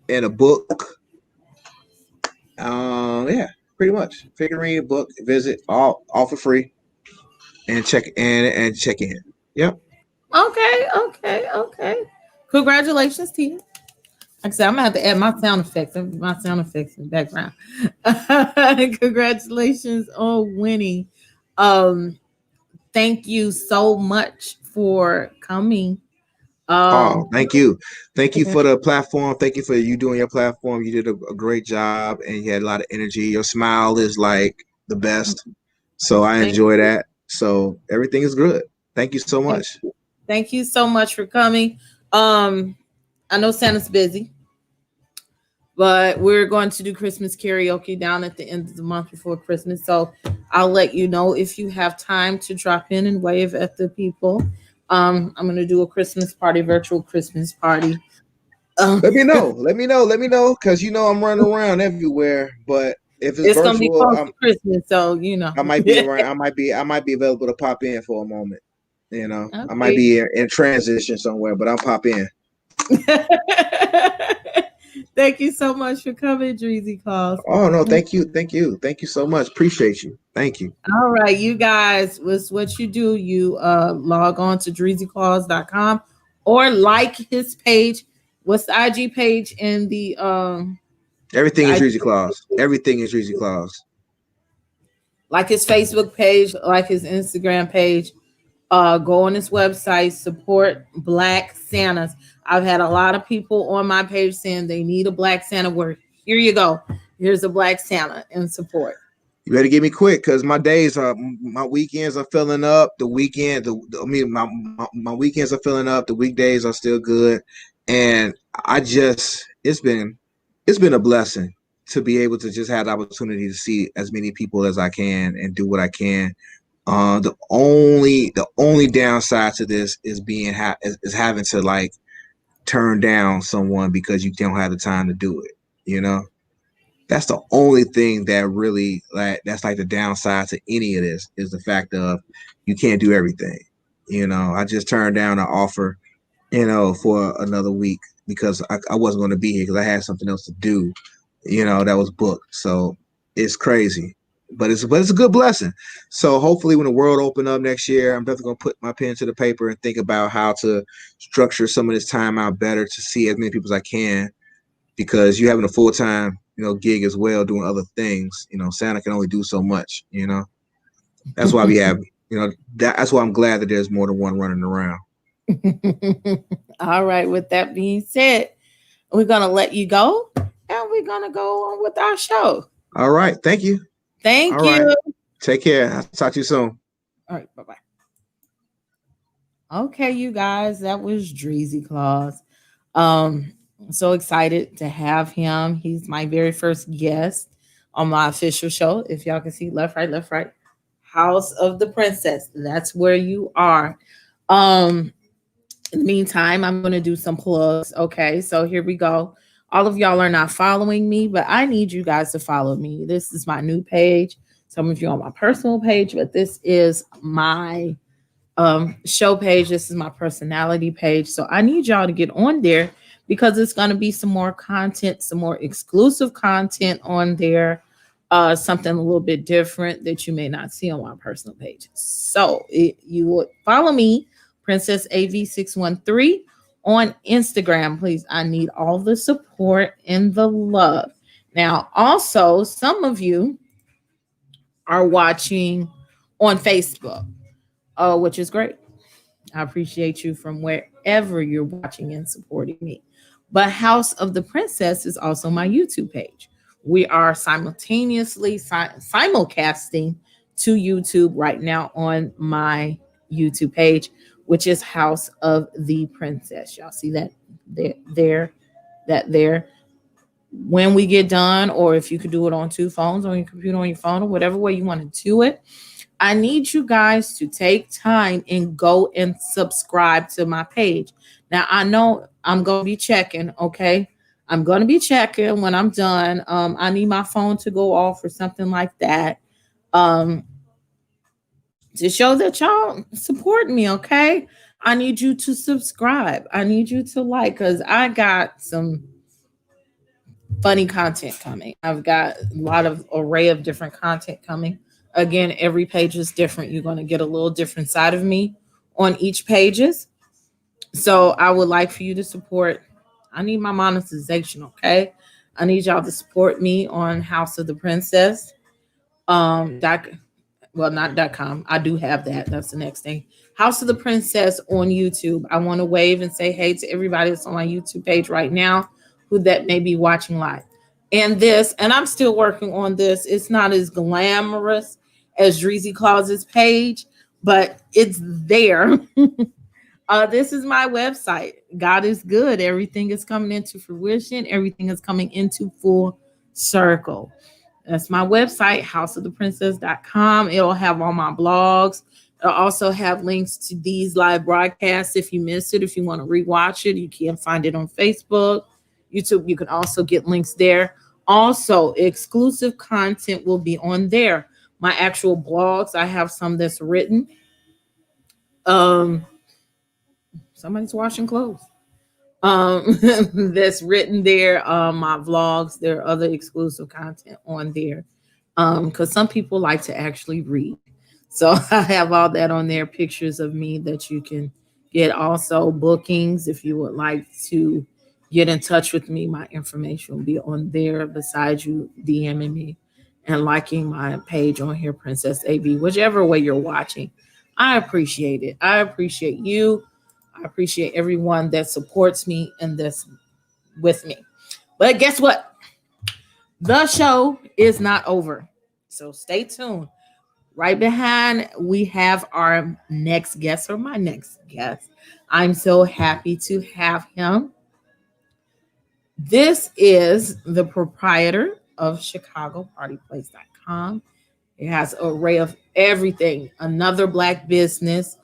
and a book. Yeah, pretty much figurine, book, visit, all for free, and check in. Yep. Okay, okay, okay. Congratulations, Tia. Like I said, I'm gonna have to add my sound effects in the background. Congratulations on winning. Um, thank you so much for coming. Oh, Um, thank you for the platform. Thank you for you doing your platform. You did a great job, and you had a lot of energy. Your smile is like the best, so I thank, enjoy that. So everything is good. Thank you so thank, much. thank you so much for coming. Um, I know Santa's busy, but we're going to do Christmas karaoke down at the end of the month before Christmas. So I'll let you know if you have time to drop in and wave at the people. I'm going to do a Christmas party, virtual Christmas party. Um, Let me know. Let me know. Let me know, because you know I'm running around everywhere. But if it's it's going to be virtual, close to Christmas, so you know. I might be around. I might be available to pop in for a moment. You know, I might Okay. be in transition somewhere, but I'll pop in. Thank you so much for coming, Dreezy Claus. Oh no, thank you so much. Appreciate you. Thank you. All right, you guys, what's what you do? You log on to dreezyclaus.com or like his page. What's the IG page and Everything the is IG, Dreezy Claus. Everything is Dreezy Claus. like his Facebook page, like his Instagram page. Go on his website, support Black Santas. I've had a lot of people on my page saying they need a Black Santa. Where here you go. Here's a Black Santa in support. You better get me quick, because my weekends are filling up. I mean my weekends are filling up. The weekdays are still good, and I just it's been a blessing to be able to just have the opportunity to see as many people as I can and do what I can. The only downside to this is is having to like turn down someone because you don't have the time to do it. You know, that's the only thing that really like that's like the downside to any of this is the fact of you can't do everything. You know, I just turned down an offer, you know, for another week because I wasn't going to be here because I had something else to do, you know, that was booked. So it's crazy, but it's a good blessing. So hopefully, when the world open up next year, I'm definitely gonna put my pen to the paper and think about how to structure some of this time out better to see as many people as I can, because you having a full time, you know, gig as well, doing other things. You know, Santa can only do so much. You know, that's why we have, you know, that's why I'm glad that there's more than one running around. All right, with that being said, we're gonna let you go and we're gonna go on with our show. All right, thank you. All Thank right, you. take care. I'll talk to you soon. All right, bye bye. Okay, you guys, that was Dreezy Claus. I'm so excited to have him. He's my very first guest on my official show. If y'all can see left, right, House of the Princess. That's where you are. Um, in the meantime, I'm gonna do some plugs. Okay, so here we go. All of y'all are not following me, but I need you guys to follow me. This is my new page. Some of you on my personal page, but this is my show page. This is my personality page. So I need y'all to get on there because it's going to be some more content, some more exclusive content on there, something a little bit different that you may not see on my personal page. So you would follow me, Princess AV613 on Instagram. Please, I need all the support and the love. Now, also, some of you are watching on Facebook, which is great. I appreciate you from wherever you're watching and supporting me. But House of the Princess is also my YouTube page We are simultaneously simulcasting to YouTube right now on my YouTube page, which is House of the Princess. Y'all see that there. When we get done, or if you could do it on two phones, on your computer, on your phone, or whatever way you want to do it, I need you guys to take time and go and subscribe to my page. Now, I know I'm going to be checking, okay? I'm going to be checking when I'm done. I need my phone to go off or something like that, um, to show that y'all support me, okay? I need you to subscribe. I need you to like, because I got some funny content coming. I've got a lot of array of different content coming. Again, every page is different. You're going to get a little different side of me on each pages. So I would like for you to support. I need my monetization, okay? I need y'all to support me on House of the Princess. Doc, well, not .com. I do have that. That's the next thing. House of the Princess on YouTube. I want to wave and say hey to everybody that's on my YouTube page right now who that may be watching live. And I'm still working on this. It's not as glamorous as Dreezy Claus's page, but it's there. This is my website. God is good. Everything is coming into fruition. Everything is coming into full circle. That's my website, houseoftheprincess.com. It'll have all my blogs. It'll also have links to these live broadcasts. If you missed it, if you want to rewatch it, you can find it on Facebook, YouTube. You can also get links there. Also, exclusive content will be on there. My actual blogs, I have some that's written. Somebody's washing clothes. That's written there. My vlogs, there are other exclusive content on there. Because some people like to actually read. So I have all that on there, pictures of me that you can get. Also bookings, if you would like to get in touch with me, my information will be on there besides you DMing me and liking my page on here, Princess AB, whichever way you're watching. I appreciate it. I appreciate you. I appreciate everyone that supports me and that's with me. But guess what? The show is not over. So stay tuned. Right behind, we have our next guest, or my next guest. I'm so happy to have him. This is the proprietor of ChicagoPartyplace.com. It has an array of everything. Another Black business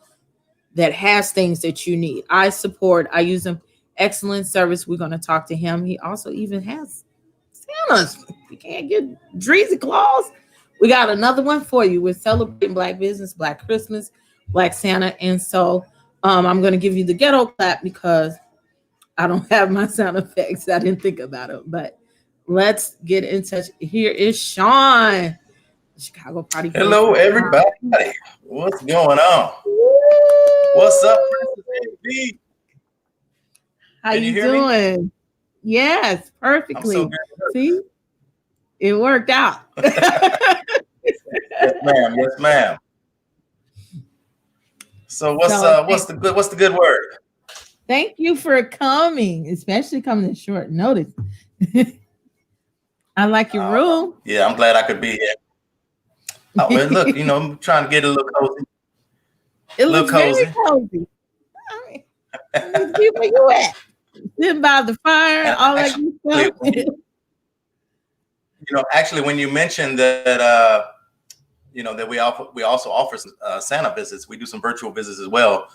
that has things that you need. I support, I use them. Excellent service. We're going to talk to him. He also even has Santa's. You can't get Dreezy Claus. We got another one for you. We're celebrating Black business, Black Christmas, Black Santa. And so I'm going to give you the ghetto clap because I don't have my sound effects. I didn't think about it. But let's get in touch. Here is Sean, Chicago Party Place. Hello, everybody. What's going on? What's up, Princess AB? How you doing? Me? Yes, perfectly. So see, it worked out. Yes, ma'am. Yes, ma'am. So what's the good word? Thank you for coming, especially coming at short notice. I like your room. Yeah, I'm glad I could be here. Oh, well, look, I'm trying to get a little cozy. It looks very cozy. Where you at? Sitting by the fire, and all that good stuff. Actually, when you mentioned that, that we also offer Santa visits. We do some virtual visits as well.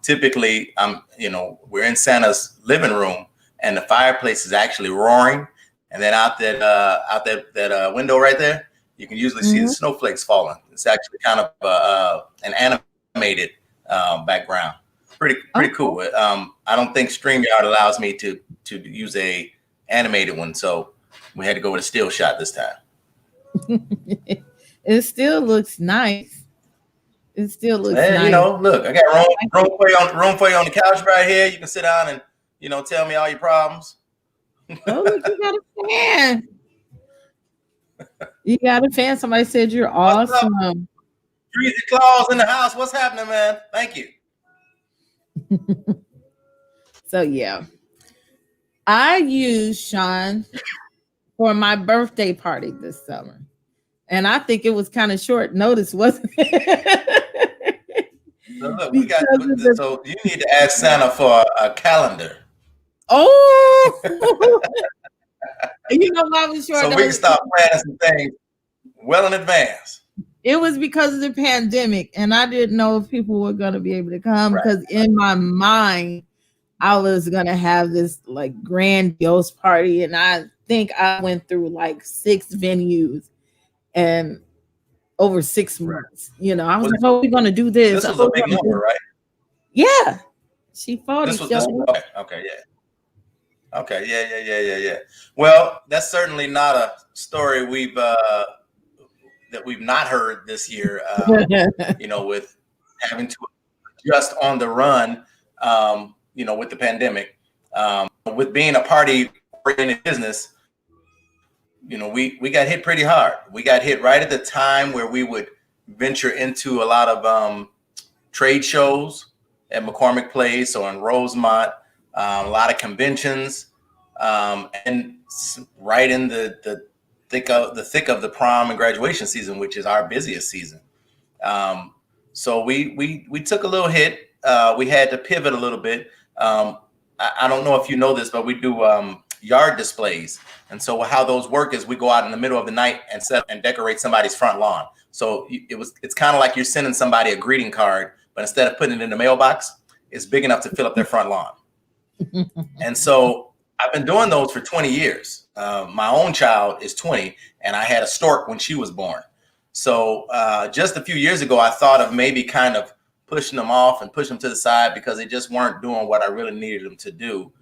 Typically, we're in Santa's living room, and the fireplace is actually roaring. And then out that window right there, you can usually see the snowflakes falling. It's actually kind of an animated background. Pretty cool. I don't think StreamYard allows me to use a animated one, so we had to go with a still shot this time. It still looks nice. It still looks nice. Look, I got room for you on the couch right here. You can sit down and tell me all your problems. Oh, look, you got a fan. You got a fan. Somebody said you're awesome. Dreezy Claus in the house. What's happening, man? Thank you. So yeah, I use Sean for my birthday party this summer. And I think it was kind of short notice, wasn't it? So look, we got. Because of the So you need to ask Santa for a calendar, oh, you know why it was short so we can notice? start planning some things well in advance. It was because of the pandemic, and I didn't know if people were going to be able to come. Right. Because in my mind, I was going to have this like grandiose party, and I think I went through like 6 venues and over 6 Right. months. You know, I was Well, like, "Oh, we're going to do this." this was Oh, a we're big gonna do-" number, right? Yeah, she fought This each was other. okay, yeah. Okay, yeah. Well, that's certainly not a story that we've not heard this year. With having to adjust on the run, with the pandemic, with being a party oriented business, we got hit pretty hard. We got hit right at the time where we would venture into a lot of trade shows at McCormick Place or in Rosemont, a lot of conventions, and right in the thick of the prom and graduation season, which is our busiest season. So we took a little hit. We had to pivot a little bit. I don't know if you know this, but we do yard displays. And so how those work is we go out in the middle of the night and set and decorate somebody's front lawn. So it's kind of like you're sending somebody a greeting card, but instead of putting it in the mailbox, it's big enough to fill up their front lawn. And so I've been doing those for 20 years. My own child is 20, and I had a stork when she was born. So just a few years ago, I thought of maybe kind of pushing them off and pushing them to the side because they just weren't doing what I really needed them to do.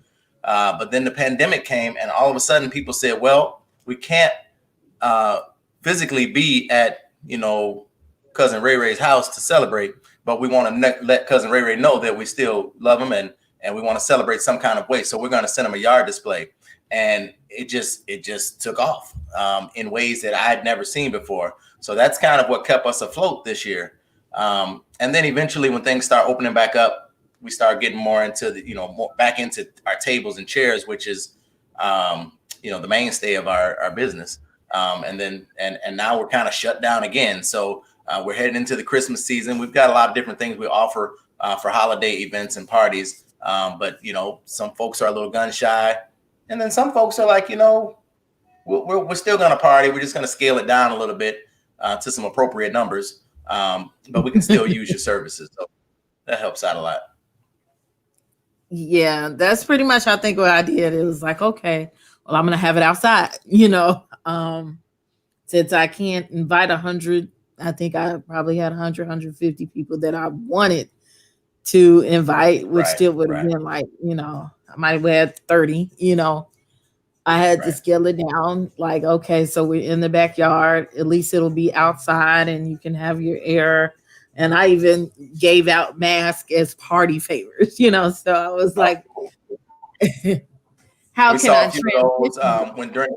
But then the pandemic came, and all of a sudden people said, well, we can't physically be at, Cousin Ray Ray's house to celebrate, but we want to let Cousin Ray Ray know that we still love him and we want to celebrate some kind of way. So we're going to send him a yard display. And it just took off in ways that I had never seen before. So that's kind of what kept us afloat this year. And then eventually when things start opening back up, we start getting more into more back into our tables and chairs, which is, the mainstay of our business. And now we're kind of shut down again. So we're heading into the Christmas season. We've got a lot of different things we offer for holiday events and parties. But some folks are a little gun shy. And then some folks are like, we're still going to party. We're just going to scale it down a little bit to some appropriate numbers. But we can still use your services. So that helps out a lot. Yeah, that's pretty much I think what I did. It was like, okay, well, I'm gonna have it outside, since I can't invite 100. I think I probably had 150 people that I wanted to invite, which still would have been like, I might have had 30, I had to scale it down. Like, okay, so we're in the backyard. At least it'll be outside and you can have your air. And I even gave out masks as party favors, so I was like, how we can saw I a few of those when during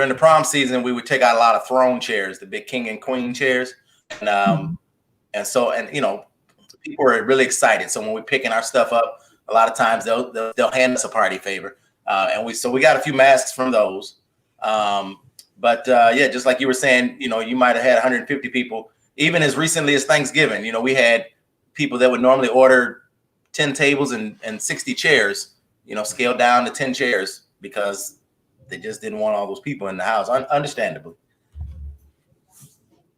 the prom season, we would take out a lot of throne chairs, the big king and queen chairs. And people are really excited. So when we're picking our stuff up, a lot of times they'll hand us a party favor. And we got a few masks from those. But just like you were saying, you might have had 150 people, even as recently as Thanksgiving. We had people that would normally order 10 tables and 60 chairs, scaled down to 10 chairs because they just didn't want all those people in the house, understandably.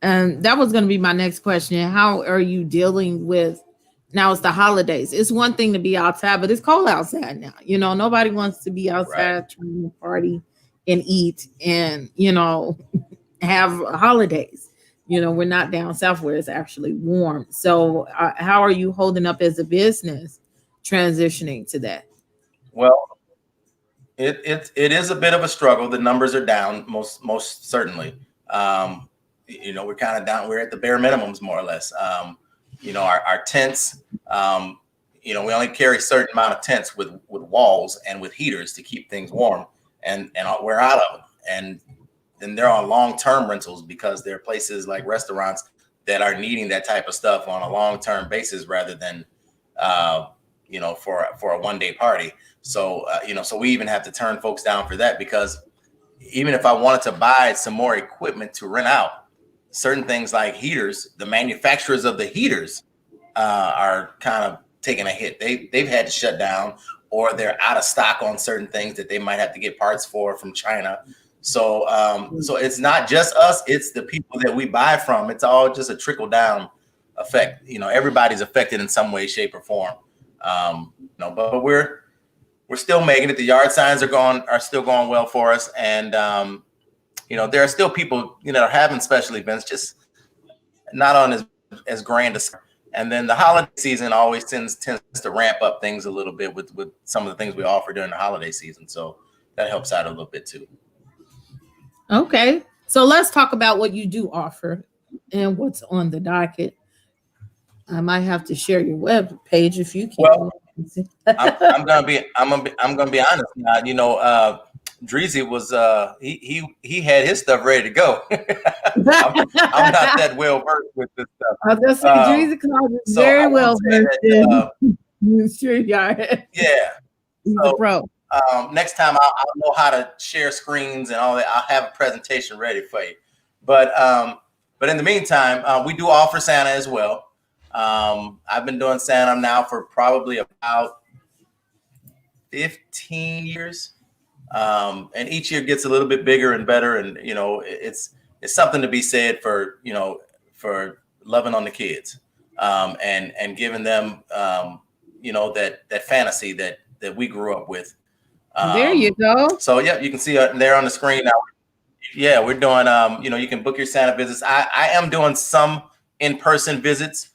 And that was going to be my next question. How are you dealing with, now it's the holidays. It's one thing to be outside, but it's cold outside now. Nobody wants to be outside trying to party and eat and, have holidays. We're not down south where it's actually warm. So how are you holding up as a business transitioning to that? Well, it is a bit of a struggle. The numbers are down most certainly. We're kind of down. We're at the bare minimums more or less. Our tents, we only carry a certain amount of tents with walls and with heaters to keep things warm, and we're out of them. And then they're on long-term rentals because there are places like restaurants that are needing that type of stuff on a long-term basis rather than for a 1-day party. So, so we even have to turn folks down for that, because even if I wanted to buy some more equipment to rent out, certain things like heaters, the manufacturers of the heaters are kind of taking a hit. They've had to shut down, or they're out of stock on certain things that they might have to get parts for from China. So, so it's not just us; it's the people that we buy from. It's all just a trickle down effect. Everybody's affected in some way, shape, or form. But we're still making it. The yard signs are still going well for us, and there are still people are having special events, just not on as grand as. And then the holiday season always tends to ramp up things a little bit with some of the things we offer during the holiday season. So that helps out a little bit too. Okay, so let's talk about what you do offer and what's on the docket. I might have to share your web page if you can. Well, I'm gonna be honest now. Dreezy was he had his stuff ready to go. I'm not that well versed with this stuff. I was just saying, Dreezy Claus is very well versed in StreamYard. Yeah, he's a pro. Next time I'll know how to share screens and all that. I'll have a presentation ready for you. But in the meantime, we do offer Santa as well. I've been doing Santa now for probably about 15 years. And each year gets a little bit bigger and better. And, it's something to be said for loving on the kids, and giving them, that fantasy that we grew up with. There you go. So, yeah, you can see there on the screen now. Yeah, we're doing, you can book your Santa visits. I am doing some in-person visits,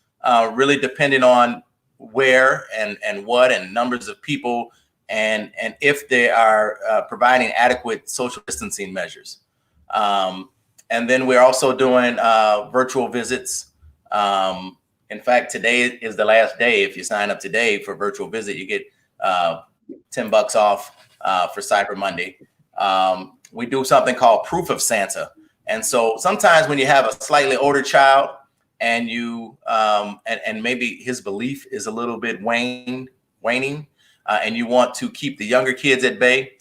really depending on where and what and numbers of people, and if they are providing adequate social distancing measures. And then we're also doing virtual visits. In fact, today is the last day. If you sign up today for virtual visit, you get $10 off for Cyber Monday. We do something called Proof of Santa. And so sometimes when you have a slightly older child and you and maybe his belief is a little bit waning, and you want to keep the younger kids at bay,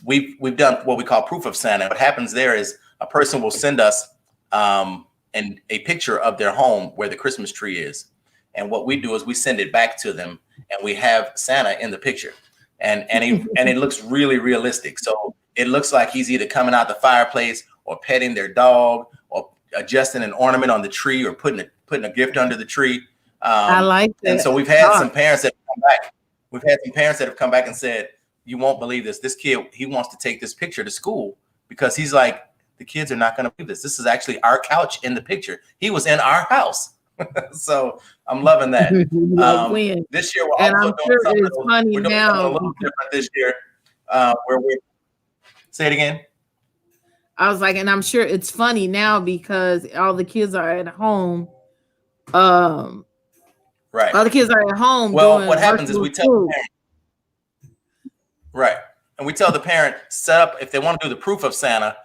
we've done what we call Proof of Santa. What happens there is a person will send us a picture of their home where the Christmas tree is. And what we do is we send it back to them, and we have Santa in the picture. And it looks really realistic. So it looks like he's either coming out the fireplace or petting their dog or adjusting an ornament on the tree or putting a gift under the tree. I like that. And so we've had some parents that have come back. We've had some parents that have come back and said, "You won't believe this. This kid, he wants to take this picture to school because he's like, the kids are not going to believe this. This is actually our couch in the picture. He was in our house." So I'm loving that. This year we're also doing something a little different this year. Where we say it again. I was like, and I'm sure it's funny now because all the kids are at home. Right. All the kids are at home. Well, what happens is we tell the parent, right, and we tell the parent set up, if they want to do the Proof of Santa,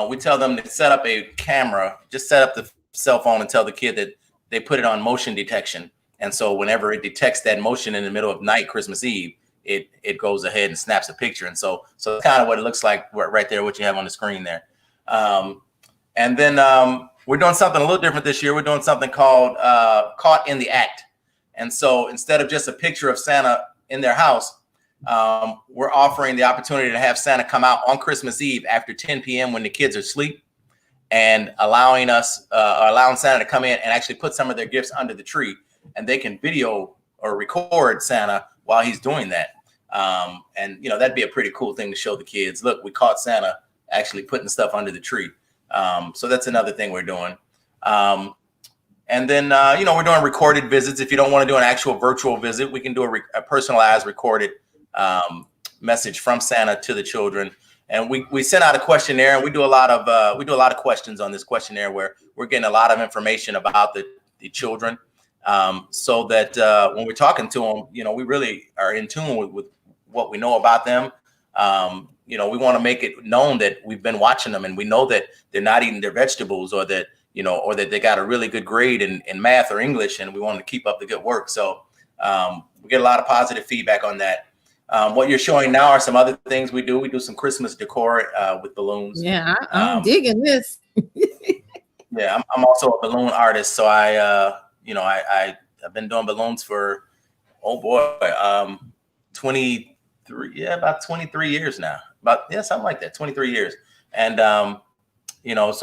we tell them to set up a camera. Just set up the cell phone and tell the kid that they put it on motion detection. And so whenever it detects that motion in the middle of night, Christmas Eve, it goes ahead and snaps a picture. And so it's kind of what it looks like right there, what you have on the screen there. And then we're doing something a little different this year. We're doing something called Caught in the Act. And so instead of just a picture of Santa in their house, we're offering the opportunity to have Santa come out on Christmas Eve after 10 p.m. when the kids are asleep, and allowing Santa to come in and actually put some of their gifts under the tree, and they can video or record Santa while he's doing that. And that'd be a pretty cool thing to show the kids. Look, we caught Santa actually putting stuff under the tree. So that's another thing we're doing. And then, we're doing recorded visits. If you don't want to do an actual virtual visit, we can do a personalized recorded message from Santa to the children. And we send out a questionnaire, and we do a lot of questions on this questionnaire where we're getting a lot of information about the children, so that when we're talking to them, we really are in tune with what we know about them. We want to make it known that we've been watching them, and we know that they're not eating their vegetables, or that they got a really good grade in math or English, and we want to keep up the good work. So We get a lot of positive feedback on that. What you're showing now are some other things we do. We do some Christmas decor with balloons. Yeah, I'm digging this. Yeah, I'm also a balloon artist, so I've been doing balloons for 23, about 23 years now. Something like that, 23 years. And so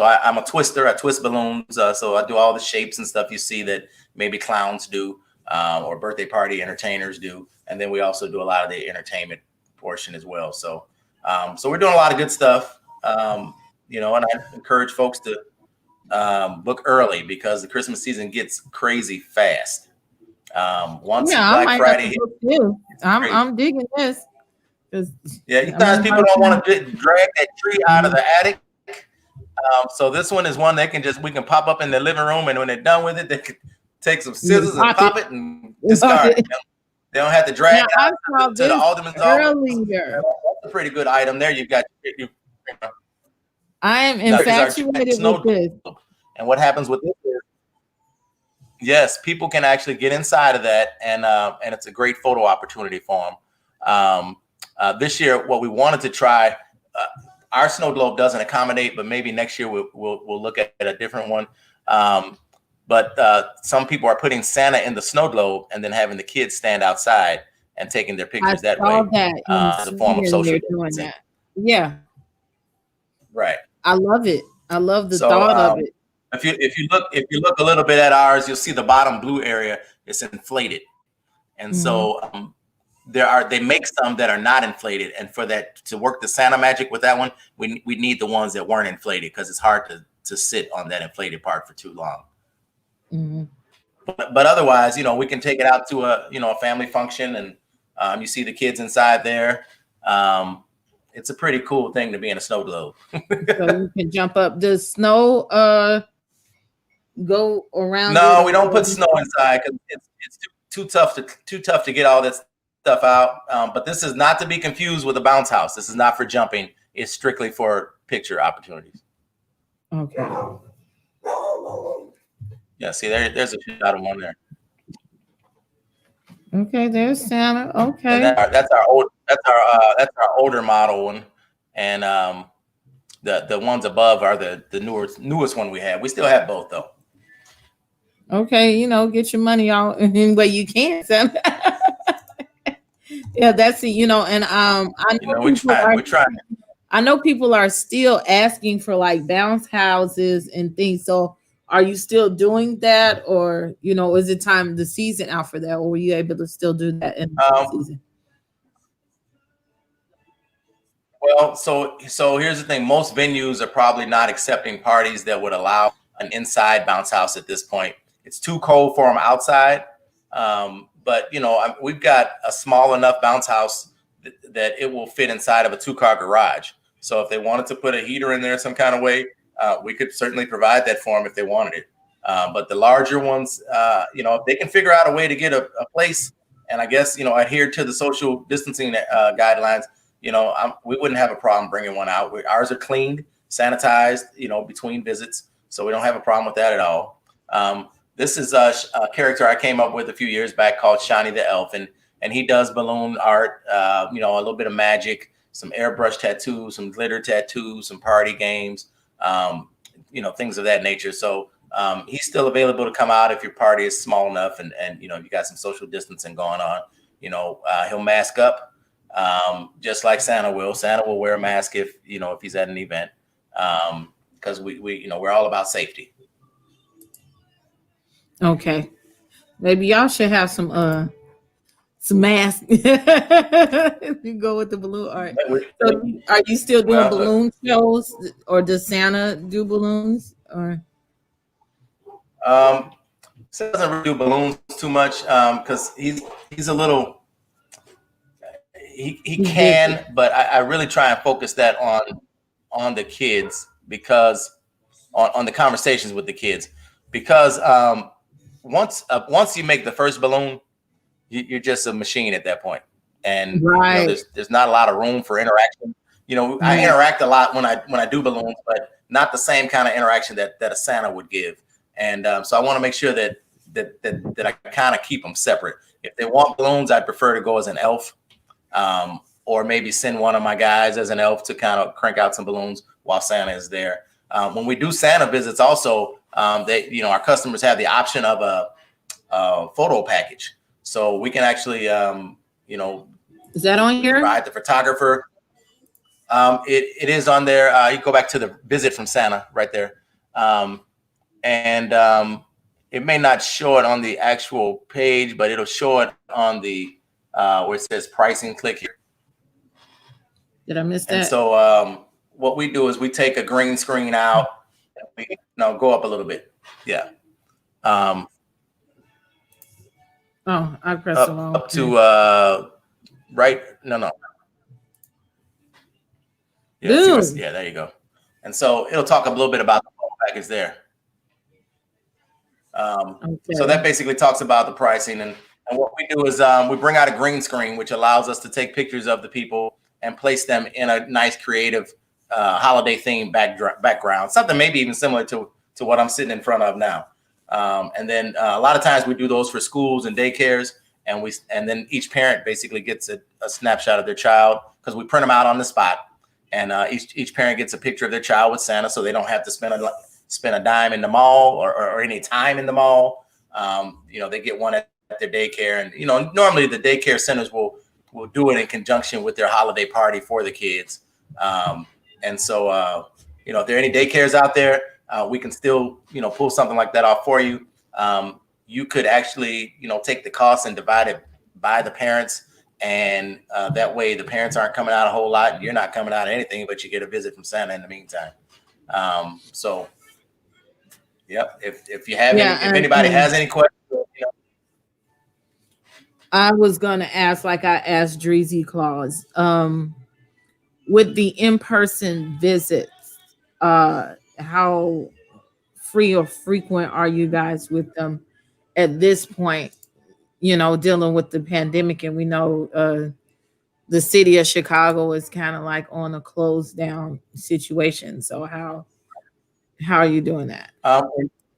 I'm a twister. I twist balloons. So I do all the shapes and stuff you see that maybe clowns do or birthday party entertainers do. And then we also do a lot of the entertainment portion as well. So we're doing a lot of good stuff. And I encourage folks to book early because the Christmas season gets crazy fast. Once Black Friday hits, I'm digging this. Sometimes people don't want to drag that tree out of the attic. So this one is one we can pop up in the living room, and when they're done with it, they can take some scissors and pop it and discard it. They don't have to drag it out to the alderman's office. That's a pretty good item there. You've got I am infatuated with this. And what happens with this is, yes, people can actually get inside of that, and it's a great photo opportunity for them. This year, what we wanted to try, our snow globe doesn't accommodate, but maybe next year we'll look at a different one. But some people are putting Santa in the snow globe and then having the kids stand outside and taking their pictures that way. As a form of social distancing. Yeah. Right. I love it. I love the thought of it. If you look a little bit at ours, you'll see the bottom blue area is inflated, and so they make some that are not inflated, and for that to work the Santa magic with that one, we need the ones that weren't inflated because it's hard to sit on that inflated part for too long. Mm-hmm. But otherwise, we can take it out to a family function, and you see the kids inside there. It's a pretty cool thing to be in a snow globe. So you can jump up. Does snow go around? No, we don't put snow inside because it's too tough to get all that stuff out. But this is not to be confused with a bounce house. This is not for jumping. It's strictly for picture opportunities. Okay. Yeah, see there's a shot of one there. Okay, there's Santa. Okay. And that's our older model one, and the ones above are the newest one we have. We still have both though. Okay, get your money out in any way you can, Santa. Yeah, that's it. And I know we're trying. I know people are still asking for like bounce houses and things. So are you still doing that, or is it time the season out for that, or were you able to still do that in the season? Well, so here's the thing: most venues are probably not accepting parties that would allow an inside bounce house at this point. It's too cold for them outside. But we've got a small enough bounce house that it will fit inside of a 2-car garage. So if they wanted to put a heater in there some kind of way, we could certainly provide that for them if they wanted it. But the larger ones, if they can figure out a way to get a place and I guess, adhere to the social distancing guidelines, we wouldn't have a problem bringing one out. Ours are cleaned, sanitized, between visits. So we don't have a problem with that at all. This is a character I came up with a few years back called Shiny the Elf. And he does balloon art, a little bit of magic, some airbrush tattoos, some glitter tattoos, some party games, things of that nature. So he's still available to come out if your party is small enough and you got some social distancing going on. He'll mask up just like Santa will. Santa will wear a mask if he's at an event because we're all about safety. Okay, maybe y'all should have some masks. You go with the balloon art. So are you still doing balloon shows, or does Santa do balloons? Or Santa doesn't really do balloons too much because he's a little. He can, but I really try and focus that on the kids because on the conversations with the kids because once you make the first balloon, you're just a machine at that point, and there's not a lot of room for interaction. I interact a lot when I do balloons, but not the same kind of interaction that a Santa would give. And so I want to make sure that I kind of keep them separate. If they want balloons, I'd prefer to go as an elf, or maybe send one of my guys as an elf to kind of crank out some balloons while Santa is there. When we do Santa visits, also, our customers have the option of a photo package, so we can actually, is that on here? Provide the photographer. It is on there. You go back to the visit from Santa right there, and it may not show it on the actual page, but it'll show it on the where it says pricing. Click here. Did I miss that? And so what we do is we take a green screen out. Go up a little bit. Yeah. I pressed the wrong. Up to right. No. Yeah, there you go. And so it'll talk a little bit about the whole package there. So that basically talks about the pricing, and what we do is we bring out a green screen, which allows us to take pictures of the people and place them in a nice, creative, holiday themed background, something maybe even similar to what I'm sitting in front of now. And then a lot of times we do those for schools and daycares, and then each parent basically gets a snapshot of their child, because we print them out on the spot, and each parent gets a picture of their child with Santa, so they don't have to spend a dime in the mall or any time in the mall. They get one at their daycare, and normally the daycare centers will do it in conjunction with their holiday party for the kids. And so if there are any daycares out there, we can still pull something like that off for you. You could actually take the cost and divide it by the parents, and that way the parents aren't coming out a whole lot. You're not coming out of anything, but you get a visit from Santa in the meantime. Yep. If you have if anybody has any questions, I was gonna ask, like I asked Dreezy Claus, with the in-person visits, how free or frequent are you guys with them at this point? Dealing with the pandemic, and we know the city of Chicago is kind of like on a closed down situation. So how are you doing that?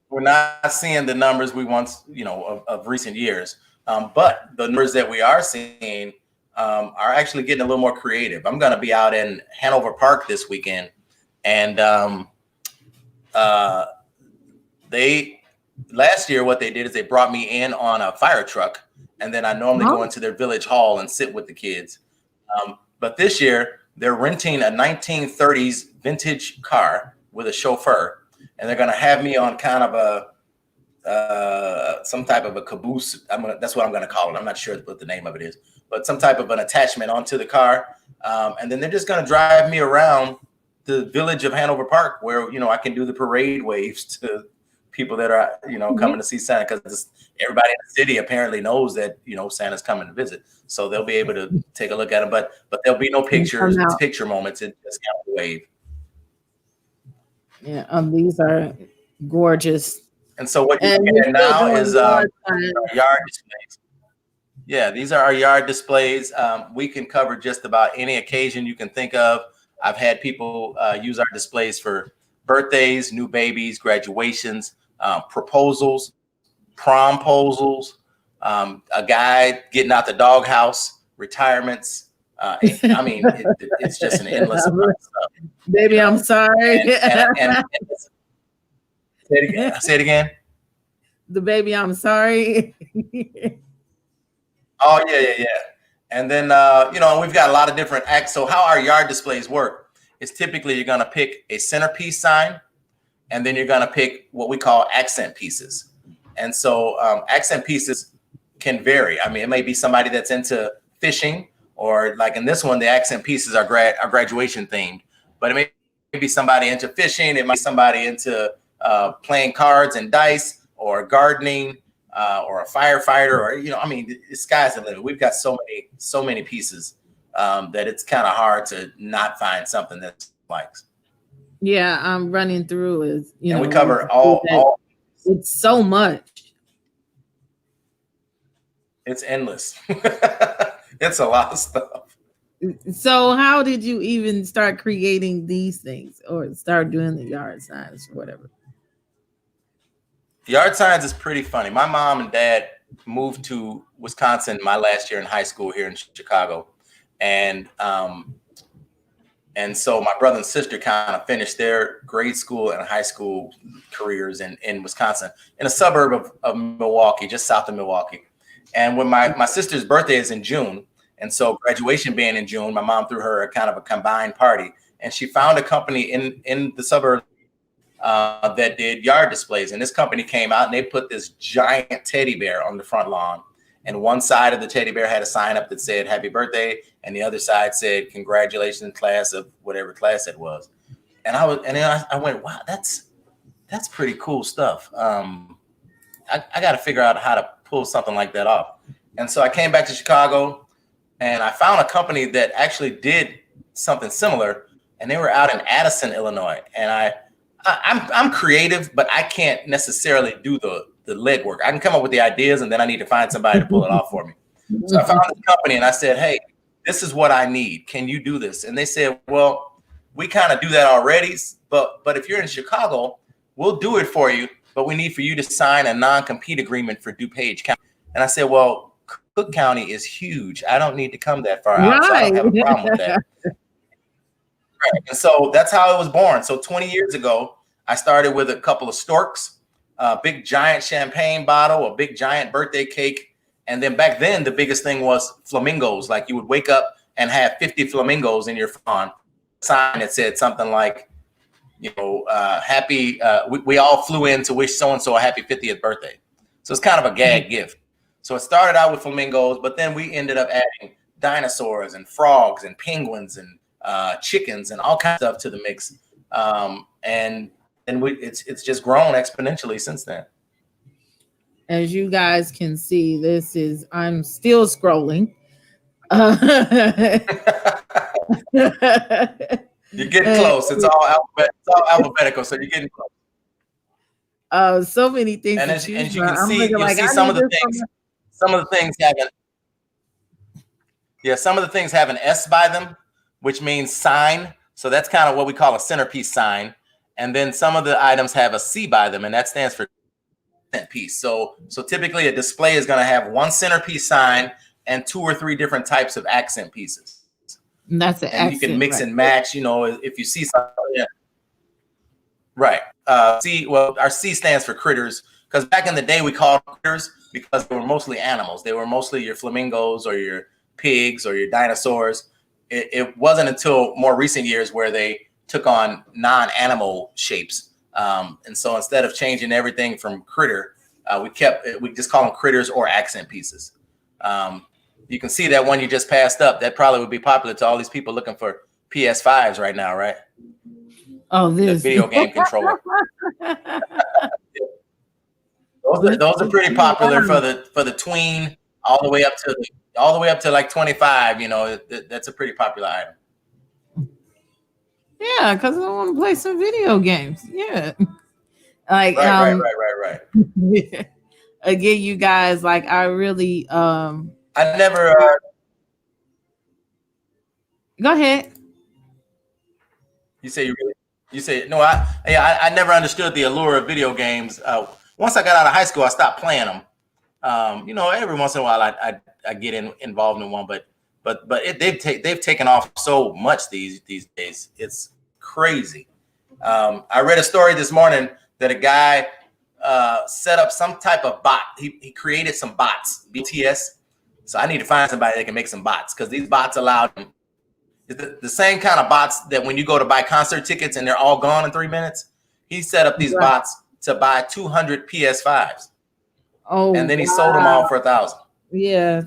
We're not seeing the numbers we once, of recent years. But the numbers that we are seeing are actually getting a little more creative. I'm going to be out in Hanover Park this weekend, and last year what they did is they brought me in on a fire truck, and then I normally go into their village hall and sit with the kids. But this year they're renting a 1930s vintage car with a chauffeur, and they're going to have me on kind of some type of a caboose. That's what I'm going to call it. I'm not sure what the name of it is, but some type of an attachment onto the car. And then they're just going to drive me around the village of Hanover Park, where, I can do the parade waves to people that are, coming to see Santa, because everybody in the city apparently knows that, Santa's coming to visit. So they'll be able to take a look at him, but there'll be no picture moments. It's just kind of a wave. Yeah. These are gorgeous. And so what you're looking at now is our yard displays. Yeah, these are our yard displays. We can cover just about any occasion you can think of. I've had people use our displays for birthdays, new babies, graduations, proposals, promposals, a guy getting out the doghouse, retirements. It's just an endless amount of stuff. Baby, I'm sorry. And say it again. The baby, I'm sorry. Oh, yeah. And then, we've got a lot of different acts. So how our yard displays work is typically you're going to pick a centerpiece sign, and then you're going to pick what we call accent pieces. And so accent pieces can vary. It may be somebody that's into fishing, or like in this one, the accent pieces are graduation themed, but it may be somebody into fishing. It might be somebody into playing cards and dice, or gardening, or a firefighter, or the sky's the limit. We've got so many pieces that it's kind of hard to not find something that likes. Yeah, I'm running through is and we cover all. It's so much. It's endless. It's a lot of stuff. So how did you even start creating these things, or start doing the yard signs or whatever? Yard signs is pretty funny. My mom and dad moved to Wisconsin my last year in high school here in Chicago, and so my brother and sister kind of finished their grade school and high school careers in Wisconsin, in a suburb of Milwaukee, just south of Milwaukee. And when my sister's birthday is in June, and so graduation being in June, my mom threw her a kind of a combined party, and she found a company in the suburb that did yard displays. And this company came out and they put this giant teddy bear on the front lawn. And one side of the teddy bear had a sign up that said happy birthday, and the other side said congratulations, class of whatever class it was. And I went, wow, that's pretty cool stuff. I got to figure out how to pull something like that off. And so I came back to Chicago, and I found a company that actually did something similar, and they were out in Addison, Illinois. And I'm creative, but I can't necessarily do the legwork. I can come up with the ideas, and then I need to find somebody to pull it off for me. So I found this company, and I said, hey, this is what I need. Can you do this? And they said, well, we kind of do that already, but if you're in Chicago, we'll do it for you, but we need for you to sign a non-compete agreement for DuPage County. And I said, well, Cook County is huge. I don't need to come that far out, so I don't have a problem with that. Right. And so that's how it was born. So 20 years ago, I started with a couple of storks, a big giant champagne bottle, a big giant birthday cake. And then back then, the biggest thing was flamingos. Like you would wake up and have 50 flamingos in your phone. Sign that said something like, happy, we all flew in to wish so-and-so a happy 50th birthday. So it's kind of a gag gift. So it started out with flamingos, but then we ended up adding dinosaurs and frogs and penguins and chickens and all kinds of stuff to the mix. And it's just grown exponentially since then. As you guys can see, I'm still scrolling. You're getting close. It's all alphabetical, so you're getting close. So many things. And as you can see, you'll see some of the things. Some of the things have an S by them, which means sign. So that's kind of what we call a centerpiece sign. And then some of the items have a C by them, and that stands for accent piece. So typically a display is going to have one centerpiece sign and 2 or 3 different types of accent pieces. And that's you can mix and match. If you see something, yeah. Right. Our C stands for critters, because back in the day we called them critters because they were mostly animals. They were mostly your flamingos or your pigs or your dinosaurs. It wasn't until more recent years where they took on non-animal shapes. And so instead of changing everything from critter, we just call them critters or accent pieces. You can see that one you just passed up. That probably would be popular to all these people looking for PS5s right now, right? Oh, this the video game controller. Those are pretty popular for the tween all the way up to like 25. That's a pretty popular item. Yeah, because I want to play some video games. Yeah, like right. Yeah. Again, you guys, like I really I never. Go ahead. You say no. I never understood the allure of video games. Once I got out of high school, I stopped playing them. Every once in a while I get involved in one, but they've taken off so much these days. It's crazy. I read a story this morning that a guy set up some type of bot. He created some bots, BTS. So I need to find somebody that can make some bots, because these bots allow him the same kind of bots that when you go to buy concert tickets and they're all gone in 3 minutes. He set up these bots to buy 200 PS5s. Oh, and then he sold them all for $1,000. Yeah.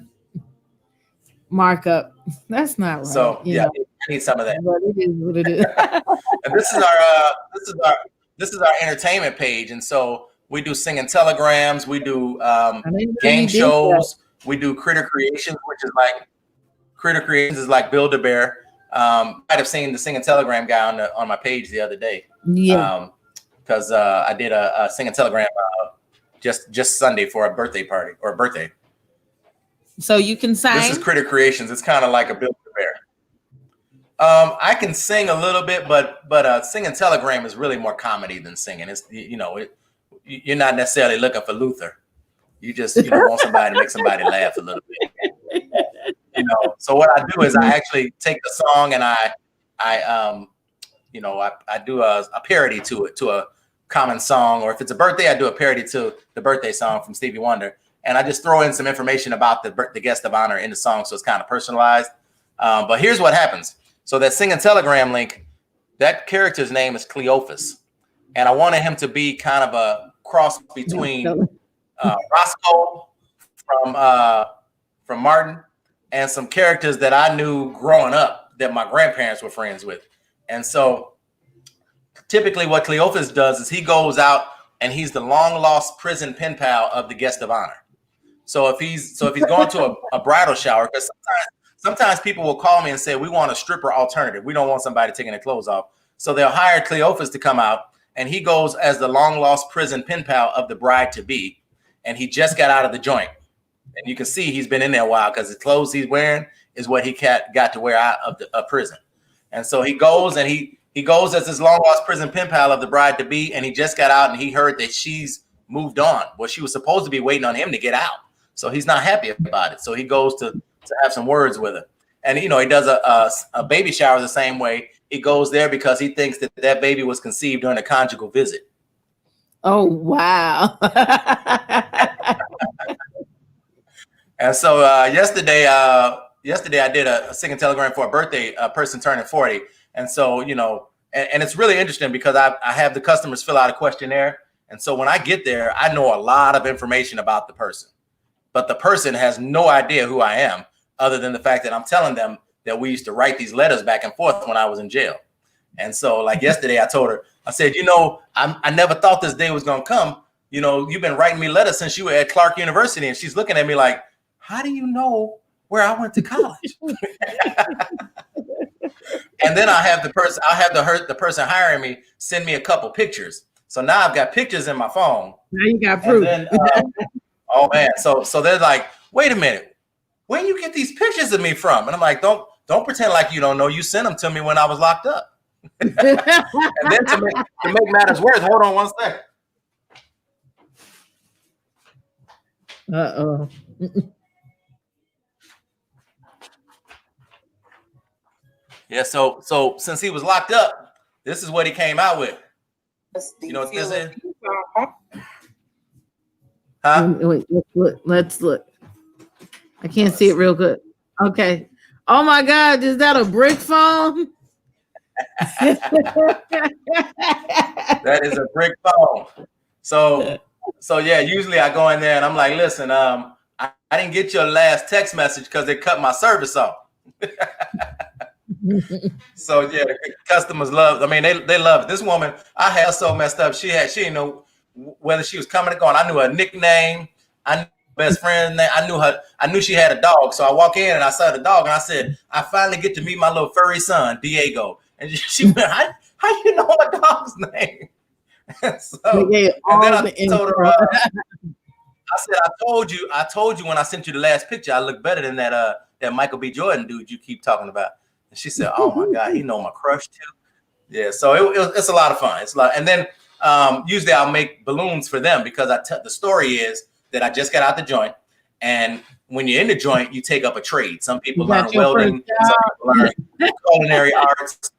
Markup. That's not right. So I need some of that. But it is what it is. And this is our entertainment page. And so we do singing telegrams, we do game shows, we do critter creations, which is like Build-A-Bear. Might have seen the singing telegram guy on my page the other day. Yeah. Because I did a singing telegram just Sunday for a birthday party or a birthday. So you can sing. This is Critter Creations. It's kind of like a Build-A-Bear. I can sing a little bit, but singing telegram is really more comedy than singing. It's you're not necessarily looking for Luther. You just, want somebody to make somebody laugh a little bit. So what I do is I actually take the song and I do a parody to it, to a common song, or if it's a birthday, I do a parody to the birthday song from Stevie Wonder, and I just throw in some information about the guest of honor in the song, so it's kind of personalized. But here's what happens. So that Singing Telegram link, that character's name is Cleophas, and I wanted him to be kind of a cross between Roscoe from Martin and some characters that I knew growing up that my grandparents were friends with. And so typically what Cleophas does is he goes out and he's the long lost prison pen pal of the guest of honor. So if he's going to a bridal shower, because sometimes people will call me and say, we want a stripper alternative. We don't want somebody taking their clothes off. So they'll hire Cleophas to come out, and he goes as the long lost prison pen pal of the bride to be. And he just got out of the joint. And you can see he's been in there a while because the clothes he's wearing is what he got to wear out of prison. And so he goes and he goes as this long lost prison pen pal of the bride to be. And he just got out and he heard that she's moved on. Well, she was supposed to be waiting on him to get out. So he's not happy about it. So he goes to have some words with her. And, he does a baby shower the same way. He goes there because he thinks that baby was conceived during a conjugal visit. Oh, wow. And so yesterday I did a Singing Telegram for a birthday person turning 40. And so, and it's really interesting because I have the customers fill out a questionnaire. And so when I get there, I know a lot of information about the person. But the person has no idea who I am, other than the fact that I'm telling them that we used to write these letters back and forth when I was in jail. And so like yesterday, I told her, I said, I never thought this day was going to come. You've been writing me letters since you were at Clark University. And she's looking at me like, how do you know where I went to college? And then I'll have the person hiring me send me a couple pictures. So now I've got pictures in my phone. Now you got proof. Then, oh man. So they're like, wait a minute, where you get these pictures of me from? And I'm like, don't pretend like you don't know. You sent them to me when I was locked up. And then to make matters worse, hold on one second. Uh-oh. Yeah, so since he was locked up, this is what he came out with. You know what this is? Huh? Wait, let's look. I can't see it real good. Okay. Oh my God, is that a brick phone? That is a brick phone. So yeah, usually I go in there and I'm like, listen, I didn't get your last text message because they cut my service off. So yeah, the customers love. I mean, they love it. This woman, I had her so messed up. She didn't know whether she was coming or going. I knew her nickname. I knew her best friend's name. I knew she had a dog. So I walk in and I saw the dog and I said, I finally get to meet my little furry son, Diego. And she went, how you know my dog's name? And then I told her, I said, I told you when I sent you the last picture, I look better than that Michael B. Jordan dude you keep talking about. And she said, oh my God, he know my crush too. Yeah, so it's a lot of fun. It's a lot. And then usually I'll make balloons for them because the story is that I just got out the joint. And when you're in the joint, you take up a trade. Some people learn welding, some people learn culinary arts.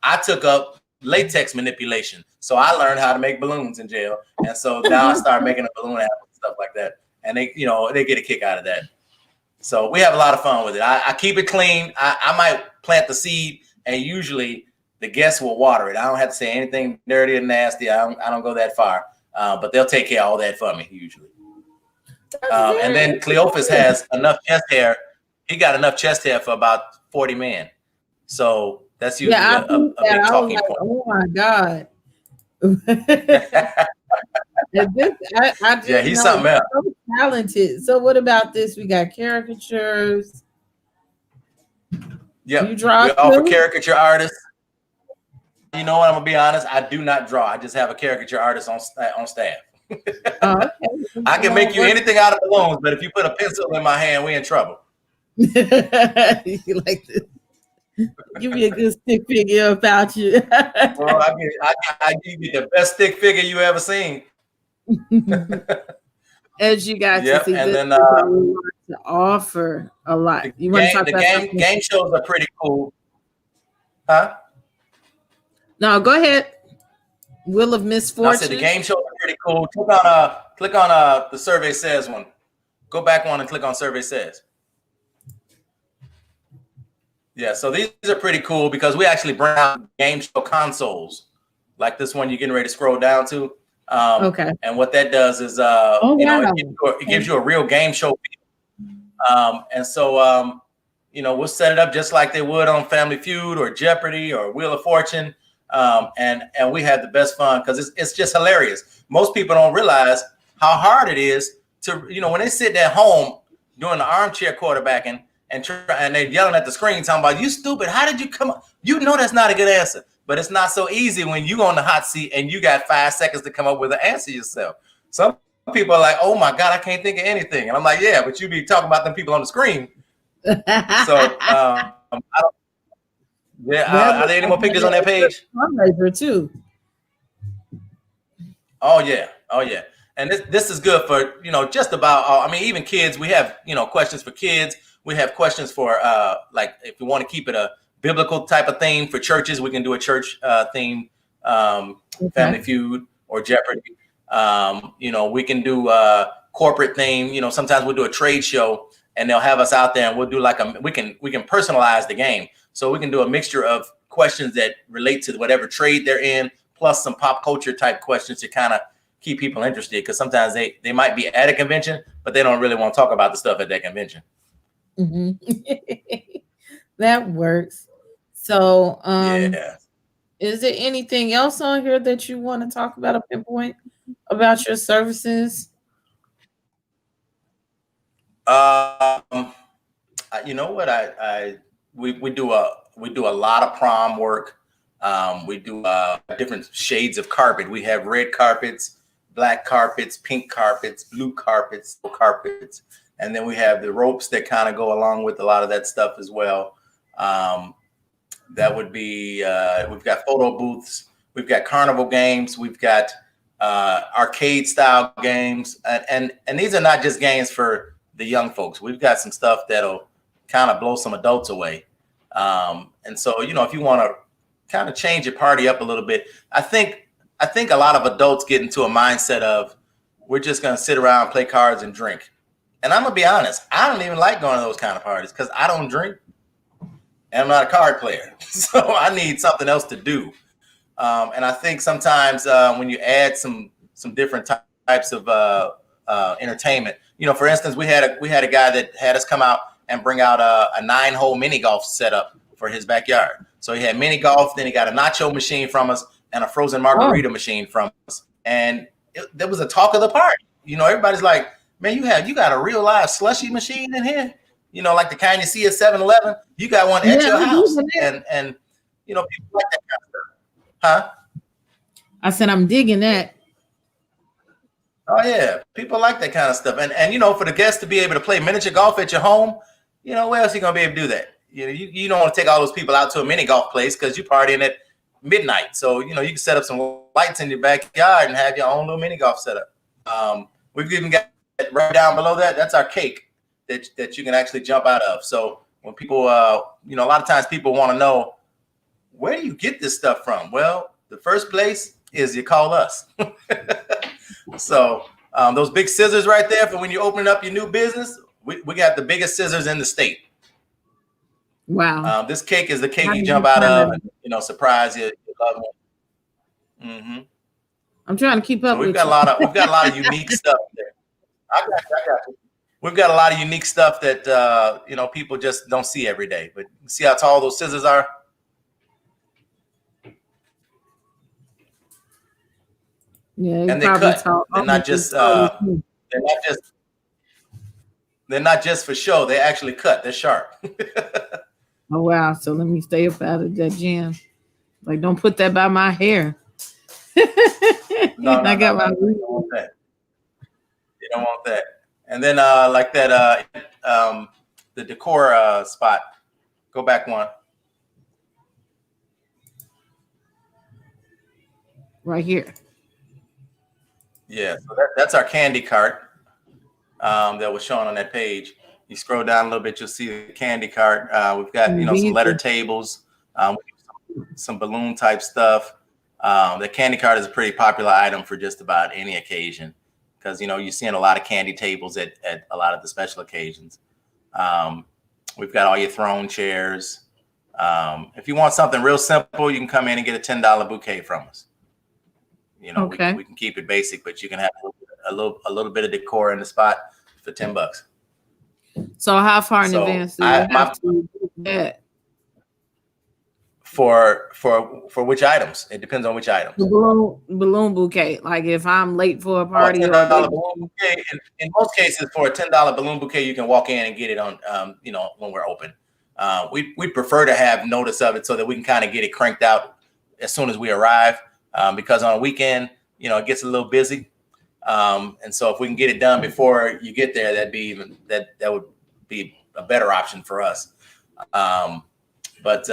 I took up latex manipulation. So I learned how to make balloons in jail. And so now I start making a balloon apple and stuff like that. And they get a kick out of that. So we have a lot of fun with it. I keep it clean. I might plant the seed and usually the guests will water it. I don't have to say anything dirty and nasty. I don't go that far, but they'll take care of all that for me usually. And then Cleophas has enough chest hair. He got enough chest hair for about 40 men. So that's usually a big talking point. Oh my God. He's something else. So talented. So what about this? We got caricatures. Yeah, we offer caricature artists. You know what? I'm gonna be honest. I do not draw. I just have a caricature artist on staff. Oh, okay. I can make you anything out of balloons, but if you put a pencil in my hand, we're in trouble. You like this? Give me a good stick figure about you. Well, I give you the best stick figure you ever seen. as you got to Yep. see, And this then is a lot to offer a lot. the You want to game talk the about game something? game shows are pretty cool. Huh? No, go ahead. Wheel of No, I said the Misfortune. game shows are pretty cool. Click on the survey says one. Go back one and click on survey says. Yeah, so these are pretty cool because we actually bring out game show consoles like this one you're getting ready to scroll down to. Okay. And what that does is, Oh wow. it gives you a real game show. And so, we'll set it up just like they would on Family Feud or Jeopardy or Wheel of Fortune. And we had the best fun because it's just hilarious. Most people don't realize how hard it is to, when they sit at home doing the armchair quarterbacking and they're yelling at the screen talking about, you stupid, how did you come up? You know that's not a good answer. But it's not so easy when you on the hot seat and you got 5 seconds to come up with an answer yourself. Some people are like, oh my God, I can't think of anything. And I'm like, yeah, but you be talking about them people on the screen. So, are there any more pictures on that page? Fundraiser too. Oh yeah. And this is good for just about. I mean, even kids. We have questions for kids. We have questions for like if you want to keep it a biblical type of theme for churches, we can do a church theme, Family Feud or Jeopardy. We can do a corporate theme. Sometimes we'll do a trade show and they'll have us out there and we'll do like we can personalize the game. So we can do a mixture of questions that relate to whatever trade they're in, plus some pop culture type questions to kind of keep people interested. Because sometimes they might be at a convention, but they don't really want to talk about the stuff at that convention. Mm-hmm. That works. So, Yeah. is there anything else on here that you want to talk about, a pinpoint about your services? You know what? We do a lot of prom work. We do different shades of carpet. We have red carpets, black carpets, pink carpets, blue carpets, and then we have the ropes that kind of go along with a lot of that stuff as well. That would be we've got photo booths, we've got carnival games, we've got arcade style games, and these are not just games for the young folks. We've got some stuff that'll kind of blow some adults away. And so, if you want to kind of change your party up a little bit, I think a lot of adults get into a mindset of we're just going to sit around, play cards and drink. And I'm going to be honest, I don't even like going to those kind of parties because I don't drink and I'm not a card player. So I need something else to do. And I think sometimes when you add some different types of entertainment, for instance, we had a guy that had us come out and bring out a 9-hole mini golf setup for his backyard. So he had mini golf, then he got a nacho machine from us and a frozen margarita machine from us. And there was a talk of the party. Everybody's like, man, you got a real live slushy machine in here? Like the kind you see at 7-Eleven, you got one at your house. And people like that kind of stuff. Huh? I said, I'm digging that. Oh yeah, people like that kind of stuff, and for the guests to be able to play miniature golf at your home, where else are you gonna be able to do that? You don't want to take all those people out to a mini golf place because you partying at midnight. So you can set up some lights in your backyard and have your own little mini golf setup. We've even got right down below that. That's our cake that you can actually jump out of. So when people, a lot of times people want to know, where do you get this stuff from? Well, the first place is you call us. So those big scissors right there for when you're opening up your new business, we got the biggest scissors in the state. Wow. This cake is the cake you jump out of and, surprise your loved one. Mm-hmm. I'm trying to keep up. So we've got a lot of unique stuff there. I got you. We've got a lot of unique stuff that people just don't see every day. But see how tall those scissors are? Yeah, and they cut. They're not just they're not just for show. They actually cut. They're sharp. Oh wow! So let me stay up out of that jam. Like, don't put that by my hair. No, I got my. You don't want that. You don't want that. And then like that the decor spot. Go back one. Right here. Yeah, so that's our candy cart. that was shown on that page. You scroll down a little bit, you'll see the candy cart. We've got, you know, some letter tables, some balloon type stuff. The candy cart is a pretty popular item for just about any occasion because, you know, you're seeing a lot of candy tables at a lot of the special occasions. We've got all your throne chairs. If you want something real simple, you can come in and get a $10 bouquet from us. You know, okay. we can keep it basic, but you can have a little bit of decor in the spot for $10. So how far in advance do you have to do that? For which items? It depends on which items. The balloon bouquet. Like if I'm late for a party, $10 balloon bouquet. In most cases, for a $10 balloon bouquet, you can walk in and get it on, you know, when we're open. We prefer to have notice of it so that we can kind of get it cranked out as soon as we arrive, because on a weekend, you know, it gets a little busy. And so if we can get it done before you get there, that would be a better option for us. But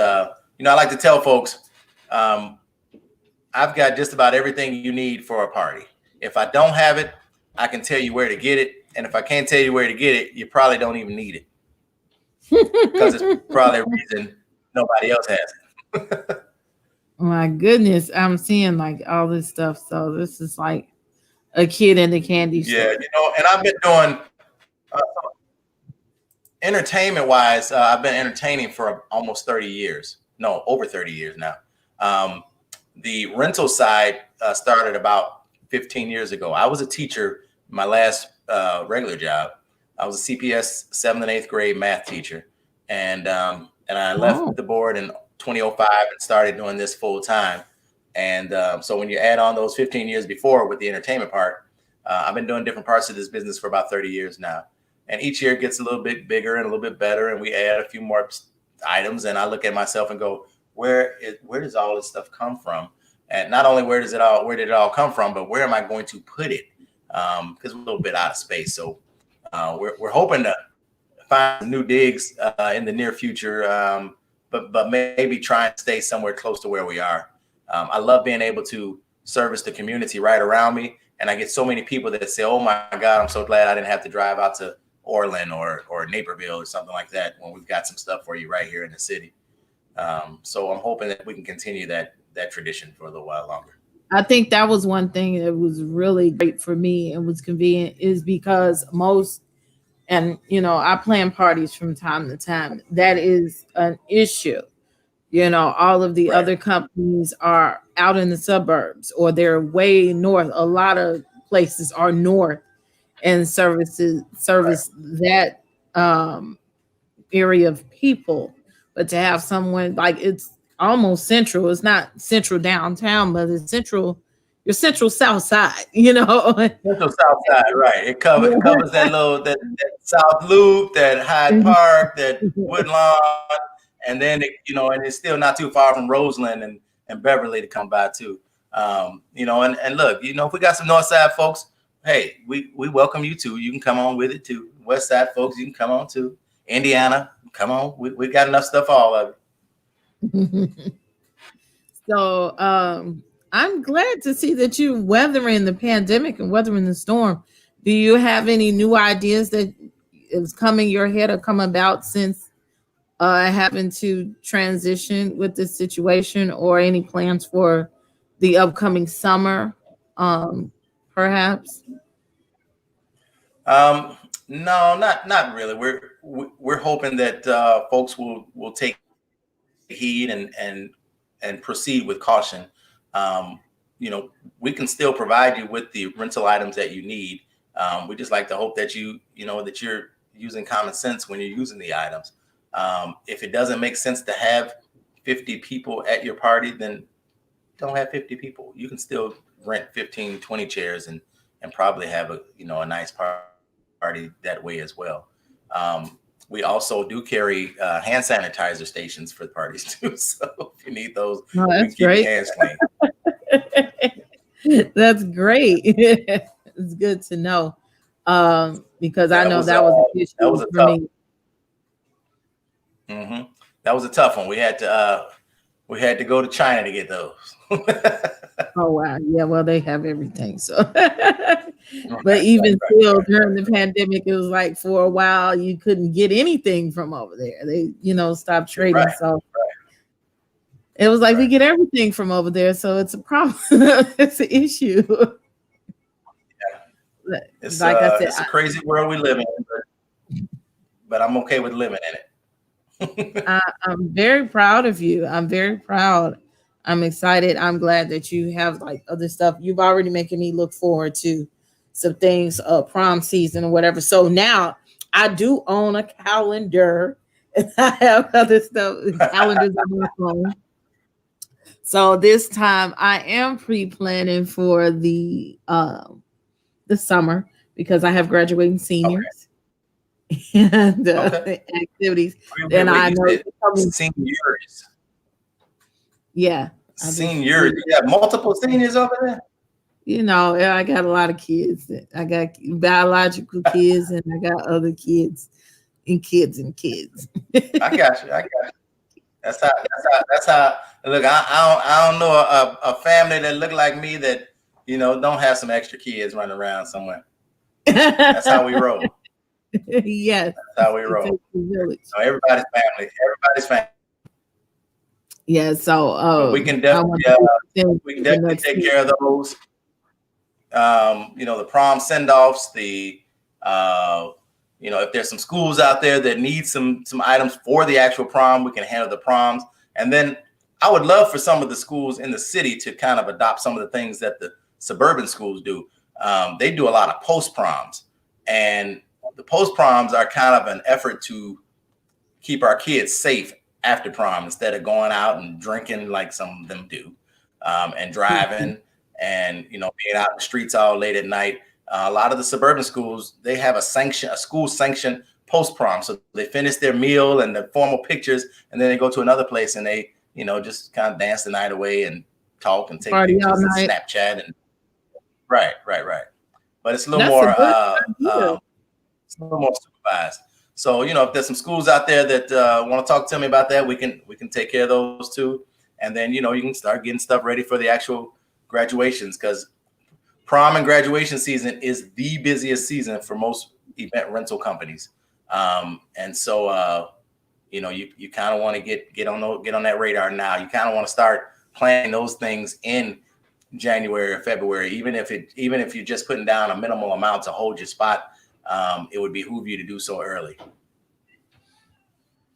you know, I like to tell folks, I've got just about everything you need for a party. If I don't have it, I can tell you where to get it. And if I can't tell you where to get it, you probably don't even need it. Because it's probably a reason nobody else has it. My goodness, I'm seeing like all this stuff. So this is like a kid in the candy store. Yeah, you know, and I've been doing entertainment wise, I've been entertaining for almost 30 years. No, over 30 years now. The rental side started about 15 years ago. I was a teacher, my last regular job. I was a CPS 7th and 8th grade math teacher. And I left the board in 2005 and started doing this full time. And so when you add on those 15 years before with the entertainment part, I've been doing different parts of this business for about 30 years now. And each year it gets a little bit bigger and a little bit better. And we add a few more items. And I look at myself and go, where does all this stuff come from? And not only where did it all come from, but where am I going to put it? Because we're a little bit out of space. So we're hoping to find new digs in the near future, but maybe try and stay somewhere close to where we are. I love being able to service the community right around me. And I get so many people that say, oh my God, I'm so glad I didn't have to drive out to Orland or Naperville or something like that when we've got some stuff for you right here in the city. So I'm hoping that we can continue that tradition for a little while longer. I think that was one thing that was really great for me and was convenient is because and you know, I plan parties from time to time. That is an issue. You know, all of the other companies are out in the suburbs or they're way north. A lot of places are north and service that area of people. But to have someone like it's almost central, it's not central downtown, but it's central, your central south side, you know. Central south side, right. It covers that little that South Loop, that Hyde Park, that Woodlawn. And then, and it's still not too far from Roseland and Beverly to come by too. And look, if we got some North Side folks, hey, we welcome you too. You can come on with it too. West Side folks, you can come on too. Indiana, come on. We got enough stuff for all of it. So I'm glad to see that you're weathering the pandemic and weathering the storm. Do you have any new ideas that is coming your head or come about since having to transition with this situation, or any plans for the upcoming summer, perhaps? No, not really. We're hoping that folks will take heed and proceed with caution. We can still provide you with the rental items that you need. We just like to hope that that you're using common sense when you're using the items. If it doesn't make sense to have 50 people at your party, then don't have 50 people. You can still rent 15, 20 chairs and probably have a nice party that way as well. We also do carry hand sanitizer stations for the parties too. So if you need those, that's keep great. Your hands clean. That's great. It's good to know. Because I know that was an issue for me. Mm-hmm. That was a tough one. We had to go to China to get those. Oh wow, yeah. Well, they have everything. So, But even still, during the Right. pandemic, it was like for a while you couldn't get anything from over there. They, stopped trading. Right. So it was like we Right. get everything from over there. So it's a problem. It's an issue. It's Like I said, it's a crazy world we live in, but I'm okay with living in it. I'm very proud of you. I'm very proud. I'm excited. I'm glad that you have like other stuff. You've already making me look forward to some things, prom season or whatever. So now I do own a calendar and I have other stuff, calendars on my phone. So this time I am pre-planning for the summer because I have graduating Okay. seniors and Okay. activities. Wait, And I you know said seniors. yeah, I do. Seniors. You have multiple seniors over there? I got a lot of kids. I got biological kids and I got other kids and kids and kids. I got you. I got you. That's how. Look, I don't know a family that look like me that don't have some extra kids running around somewhere. That's how we roll. Yes. That's how we roll. So everybody's family. Everybody's family. Yeah. So But we can definitely take care of those. The prom send-offs, if there's some schools out there that need some items for the actual prom, we can handle the proms. And then I would love for some of the schools in the city to kind of adopt some of the things that the suburban schools do. They do a lot of post proms, and the post proms are kind of an effort to keep our kids safe after prom instead of going out and drinking like some of them do, and driving and being out in the streets all late at night. A lot of the suburban schools, they have a school sanctioned post prom. So they finish their meal and the formal pictures, and then they go to another place and they, just kind of dance the night away and talk and take pictures and Snapchat and right. But it's a little more supervised. So if there's some schools out there that want to talk to me about that, we can take care of those too. And then you can start getting stuff ready for the actual graduations, because prom and graduation season is the busiest season for most event rental companies. And so, you kind of want to get on that radar now. You kind of want to start planning those things in January or February, even if you're just putting down a minimal amount to hold your spot. It would behoove you to do so early.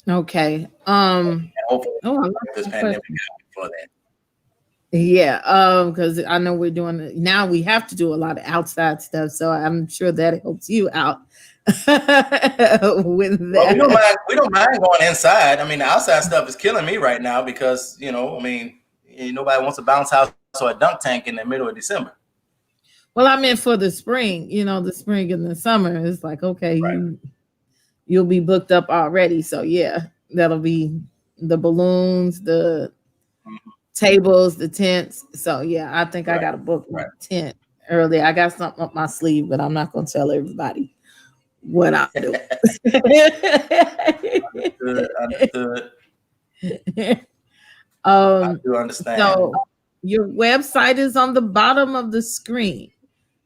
Okay. And hopefully this pandemic before that. Yeah, because I know we're doing it now. We have to do a lot of outside stuff, so I'm sure that helps you out with that. Well, we don't mind going inside. I mean, the outside stuff is killing me right now because nobody wants a bounce house or a dunk tank in the middle of December. Well, I meant for the spring. The spring and the summer. It's like okay, you'll be booked up already. So yeah, that'll be the balloons, the tables, the tents. So yeah, I think I got to book my tent early. I got something up my sleeve, but I'm not going to tell everybody what I do. Understood. I do understand. So your website is on the bottom of the screen,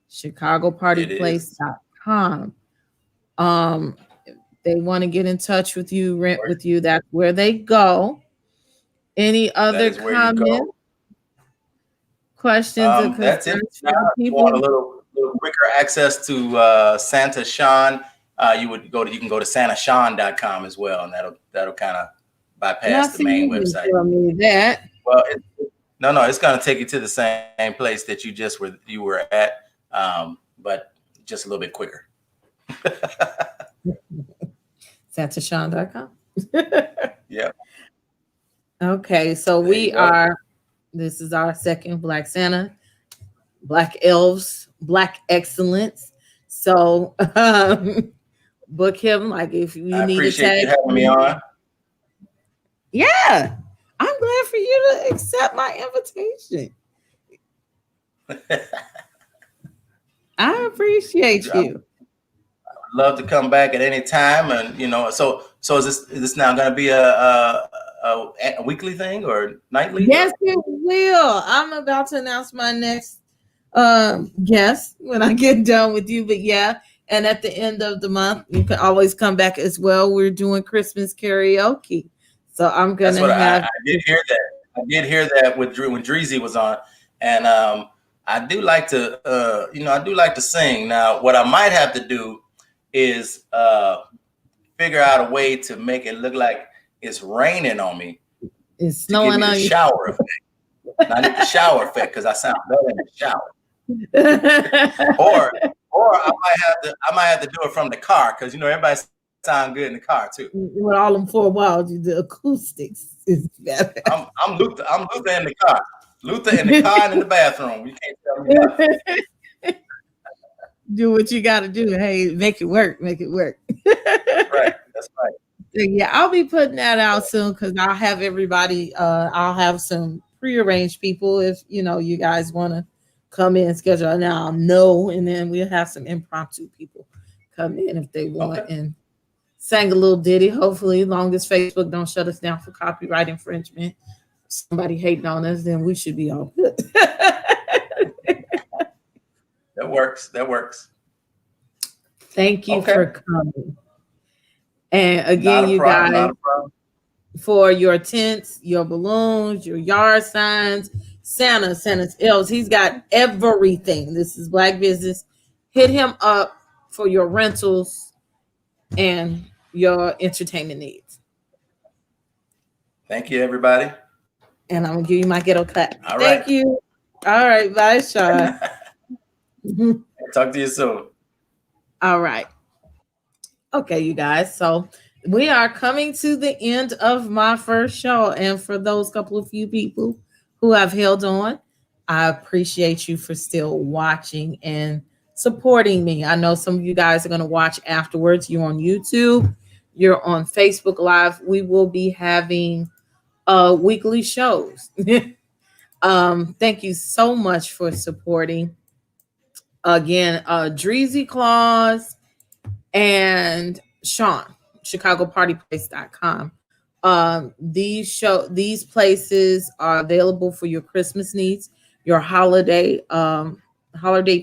ChicagoPartyplace.com. If they want to get in touch with you, rent with you, that's where they go. Any other comments, questions, or concerns? That's it. If you want a little quicker access to Santa Sean, you can go to santashawn.com as well, and that'll kind of bypass the main website. Tell me that. Well, it's going to take you to the same place that you were at, but just a little bit quicker. santashawn.com. Yeah. Okay, so this is our second Black Santa, Black Elves, Black Excellence. So book him like if you need a tag. You having me on. Yeah, I'm glad for you to accept my invitation. I appreciate you. I would love to come back at any time, and so is this now going to be a weekly thing or nightly? Yes, it will. I'm about to announce my next Yes, when I get done with you. But yeah, and at the end of the month, you can always come back as well. We're doing Christmas karaoke, so I'm That's gonna what have. I did hear that. I did hear that with Drew when Dreezy was on, and I do like to, I do like to sing. Now, what I might have to do is figure out a way to make it look like it's raining on me It's to give snowing me the on you. shower effect. And I need the shower effect because I sound better in the shower. Or I might have to do it from the car because everybody sound good in the car too. With all them 4 walls, the acoustics is better. I'm Luther. I'm Luther in the car. Luther in the car and in the bathroom. You can't tell me nothing. Do what you got to do. Hey, make it work. Make it work. Right. That's right. Yeah, I'll be putting that out soon because I'll have everybody. I'll have some prearranged people if you guys want to come in, schedule it now. No, and then we'll have some impromptu people come in if they want Okay. and sang a little ditty. Hopefully, long as Facebook don't shut us down for copyright infringement. Somebody hating on us, then we should be all good. That works. That works. Thank you Okay. for coming. And Not again, a you problem. guys, Not a problem. for your tents, your balloons, your yard signs, Santa's elves. He's got everything. This is Black business. Hit him up for your rentals and your entertainment needs. Thank you, everybody. And I'm gonna give you my ghetto clap. All Thank right. you. All right, bye, Sean. Talk to you soon. All right. Okay, you guys. So we are coming to the end of my first show. And for those couple of few people who have held on, I appreciate you for still watching and supporting me. I know some of you guys are going to watch afterwards. You're on YouTube, you're on Facebook Live. We will be having weekly shows. Thank you so much for supporting. Again, Dreezy, Claus, and Sean, ChicagoPartyplace.com. These places are available for your Christmas needs, your holiday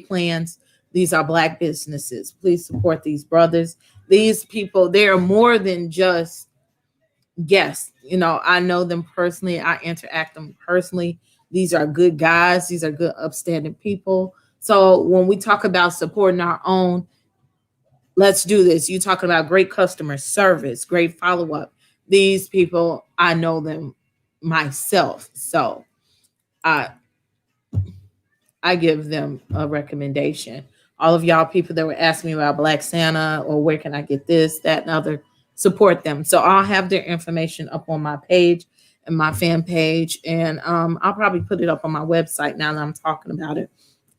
plans. These are Black businesses. Please support these brothers. These people, they are more than just guests. I know them personally. I interact them personally. These are good guys. These are good, upstanding people. So when we talk about supporting our own, let's do this. You talking about great customer service, great follow up. These people, I know them myself, so I I give them a recommendation. All of y'all people that were asking me about Black Santa or where can I get this, that, and other, support them. So I'll have their information up on my page and my fan page, and I'll probably put it up on my website now that I'm talking about it,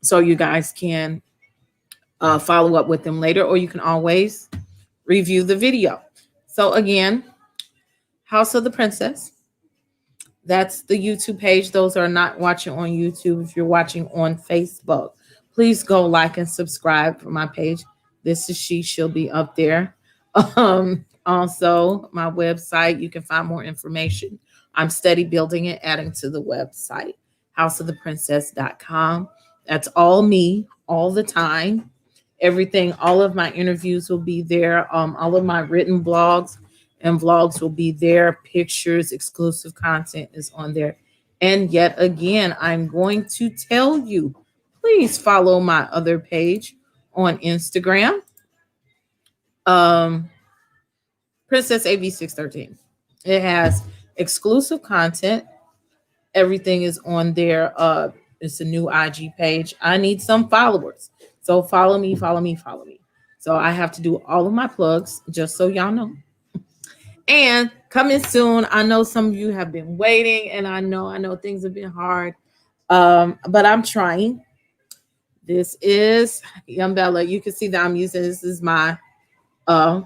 so you guys can follow up with them later, or you can always review the video. So again, House of the Princess. That's the YouTube page. Those are not watching on YouTube. If you're watching on Facebook, please go like and subscribe for my page. This is she'll be up there. Also, my website, you can find more information. I'm steady building it, adding to the website, houseoftheprincess.com. That's all me, all the time. Everything, all of my interviews will be there. All of my written blogs and vlogs will be there. Pictures, exclusive content is on there. And yet again, I'm going to tell you, please follow my other page on Instagram, Princess AB613. It has exclusive content. Everything is on there. It's a new IG page. I need some followers. So follow me, follow me, follow me. So I have to do all of my plugs, just so y'all know. And coming soon, I know some of you have been waiting, and I know things have been hard. But I'm trying. This is Young Bella. You can see that I'm using this is uh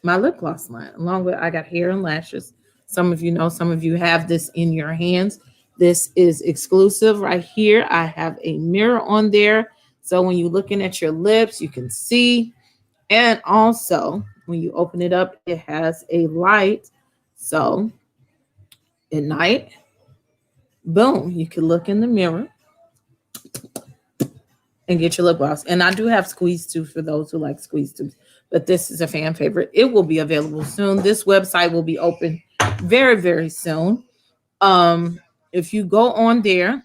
my lip gloss line, along with I got hair and lashes. Some of you know, some of you have this in your hands. This is exclusive right here. I have a mirror on there. So when you're looking at your lips, you can see. And also, when you open it up, it has a light. So at night, boom, you can look in the mirror. and get your lip gloss. And I do have squeeze tubes for those who like squeeze tubes, but this is a fan favorite. It will be available soon. This website will be open very, very soon. Um, if you go on there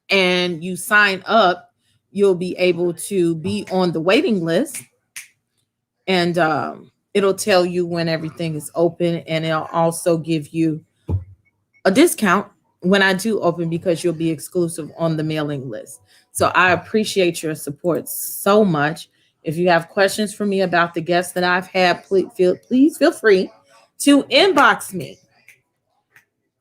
and you sign up, you'll be able to be on the waiting list, and it'll tell you when everything is open, and it'll also give you a discount when I do open because you'll be exclusive on the mailing list. So I appreciate your support so much. If you have questions for me about the guests that I've had, please feel free to inbox me.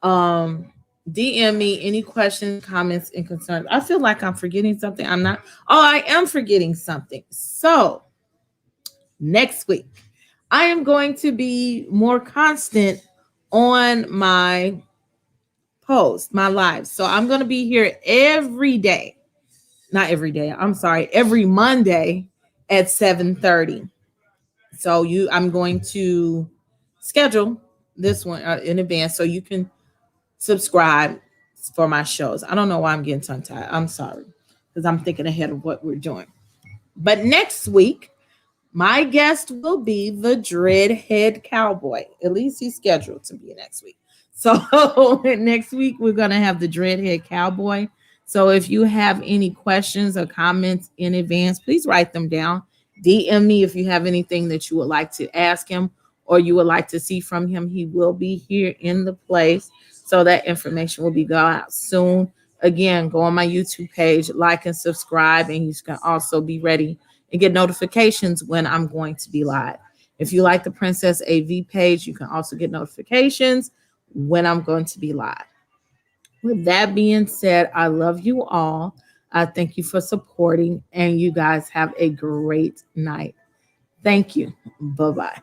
DM me any questions, comments, and concerns. I feel like I'm forgetting something. I'm not. Oh, I am forgetting something. So next week, I am going to be more constant on my post, my lives. So I'm going to be here every day. Not every day. I'm sorry. Every Monday at 7:30. So I'm going to schedule this one in advance so you can subscribe for my shows. I don't know why I'm getting tongue tied. I'm sorry because I'm thinking ahead of what we're doing. But next week, my guest will be the Dreadhead Cowboy. At least he's scheduled to be next week. So next week, we're going to have the Dreadhead Cowboy. So if you have any questions or comments in advance, please write them down. DM me if you have anything that you would like to ask him or you would like to see from him. He will be here in the place. So that information will be going out soon. Again, go on my YouTube page, like and subscribe, and you can also be ready and get notifications when I'm going to be live. If you like the Princess AV page, you can also get notifications when I'm going to be live. With that being said, I love you all. I thank you for supporting, and you guys have a great night. Thank you. Bye-bye.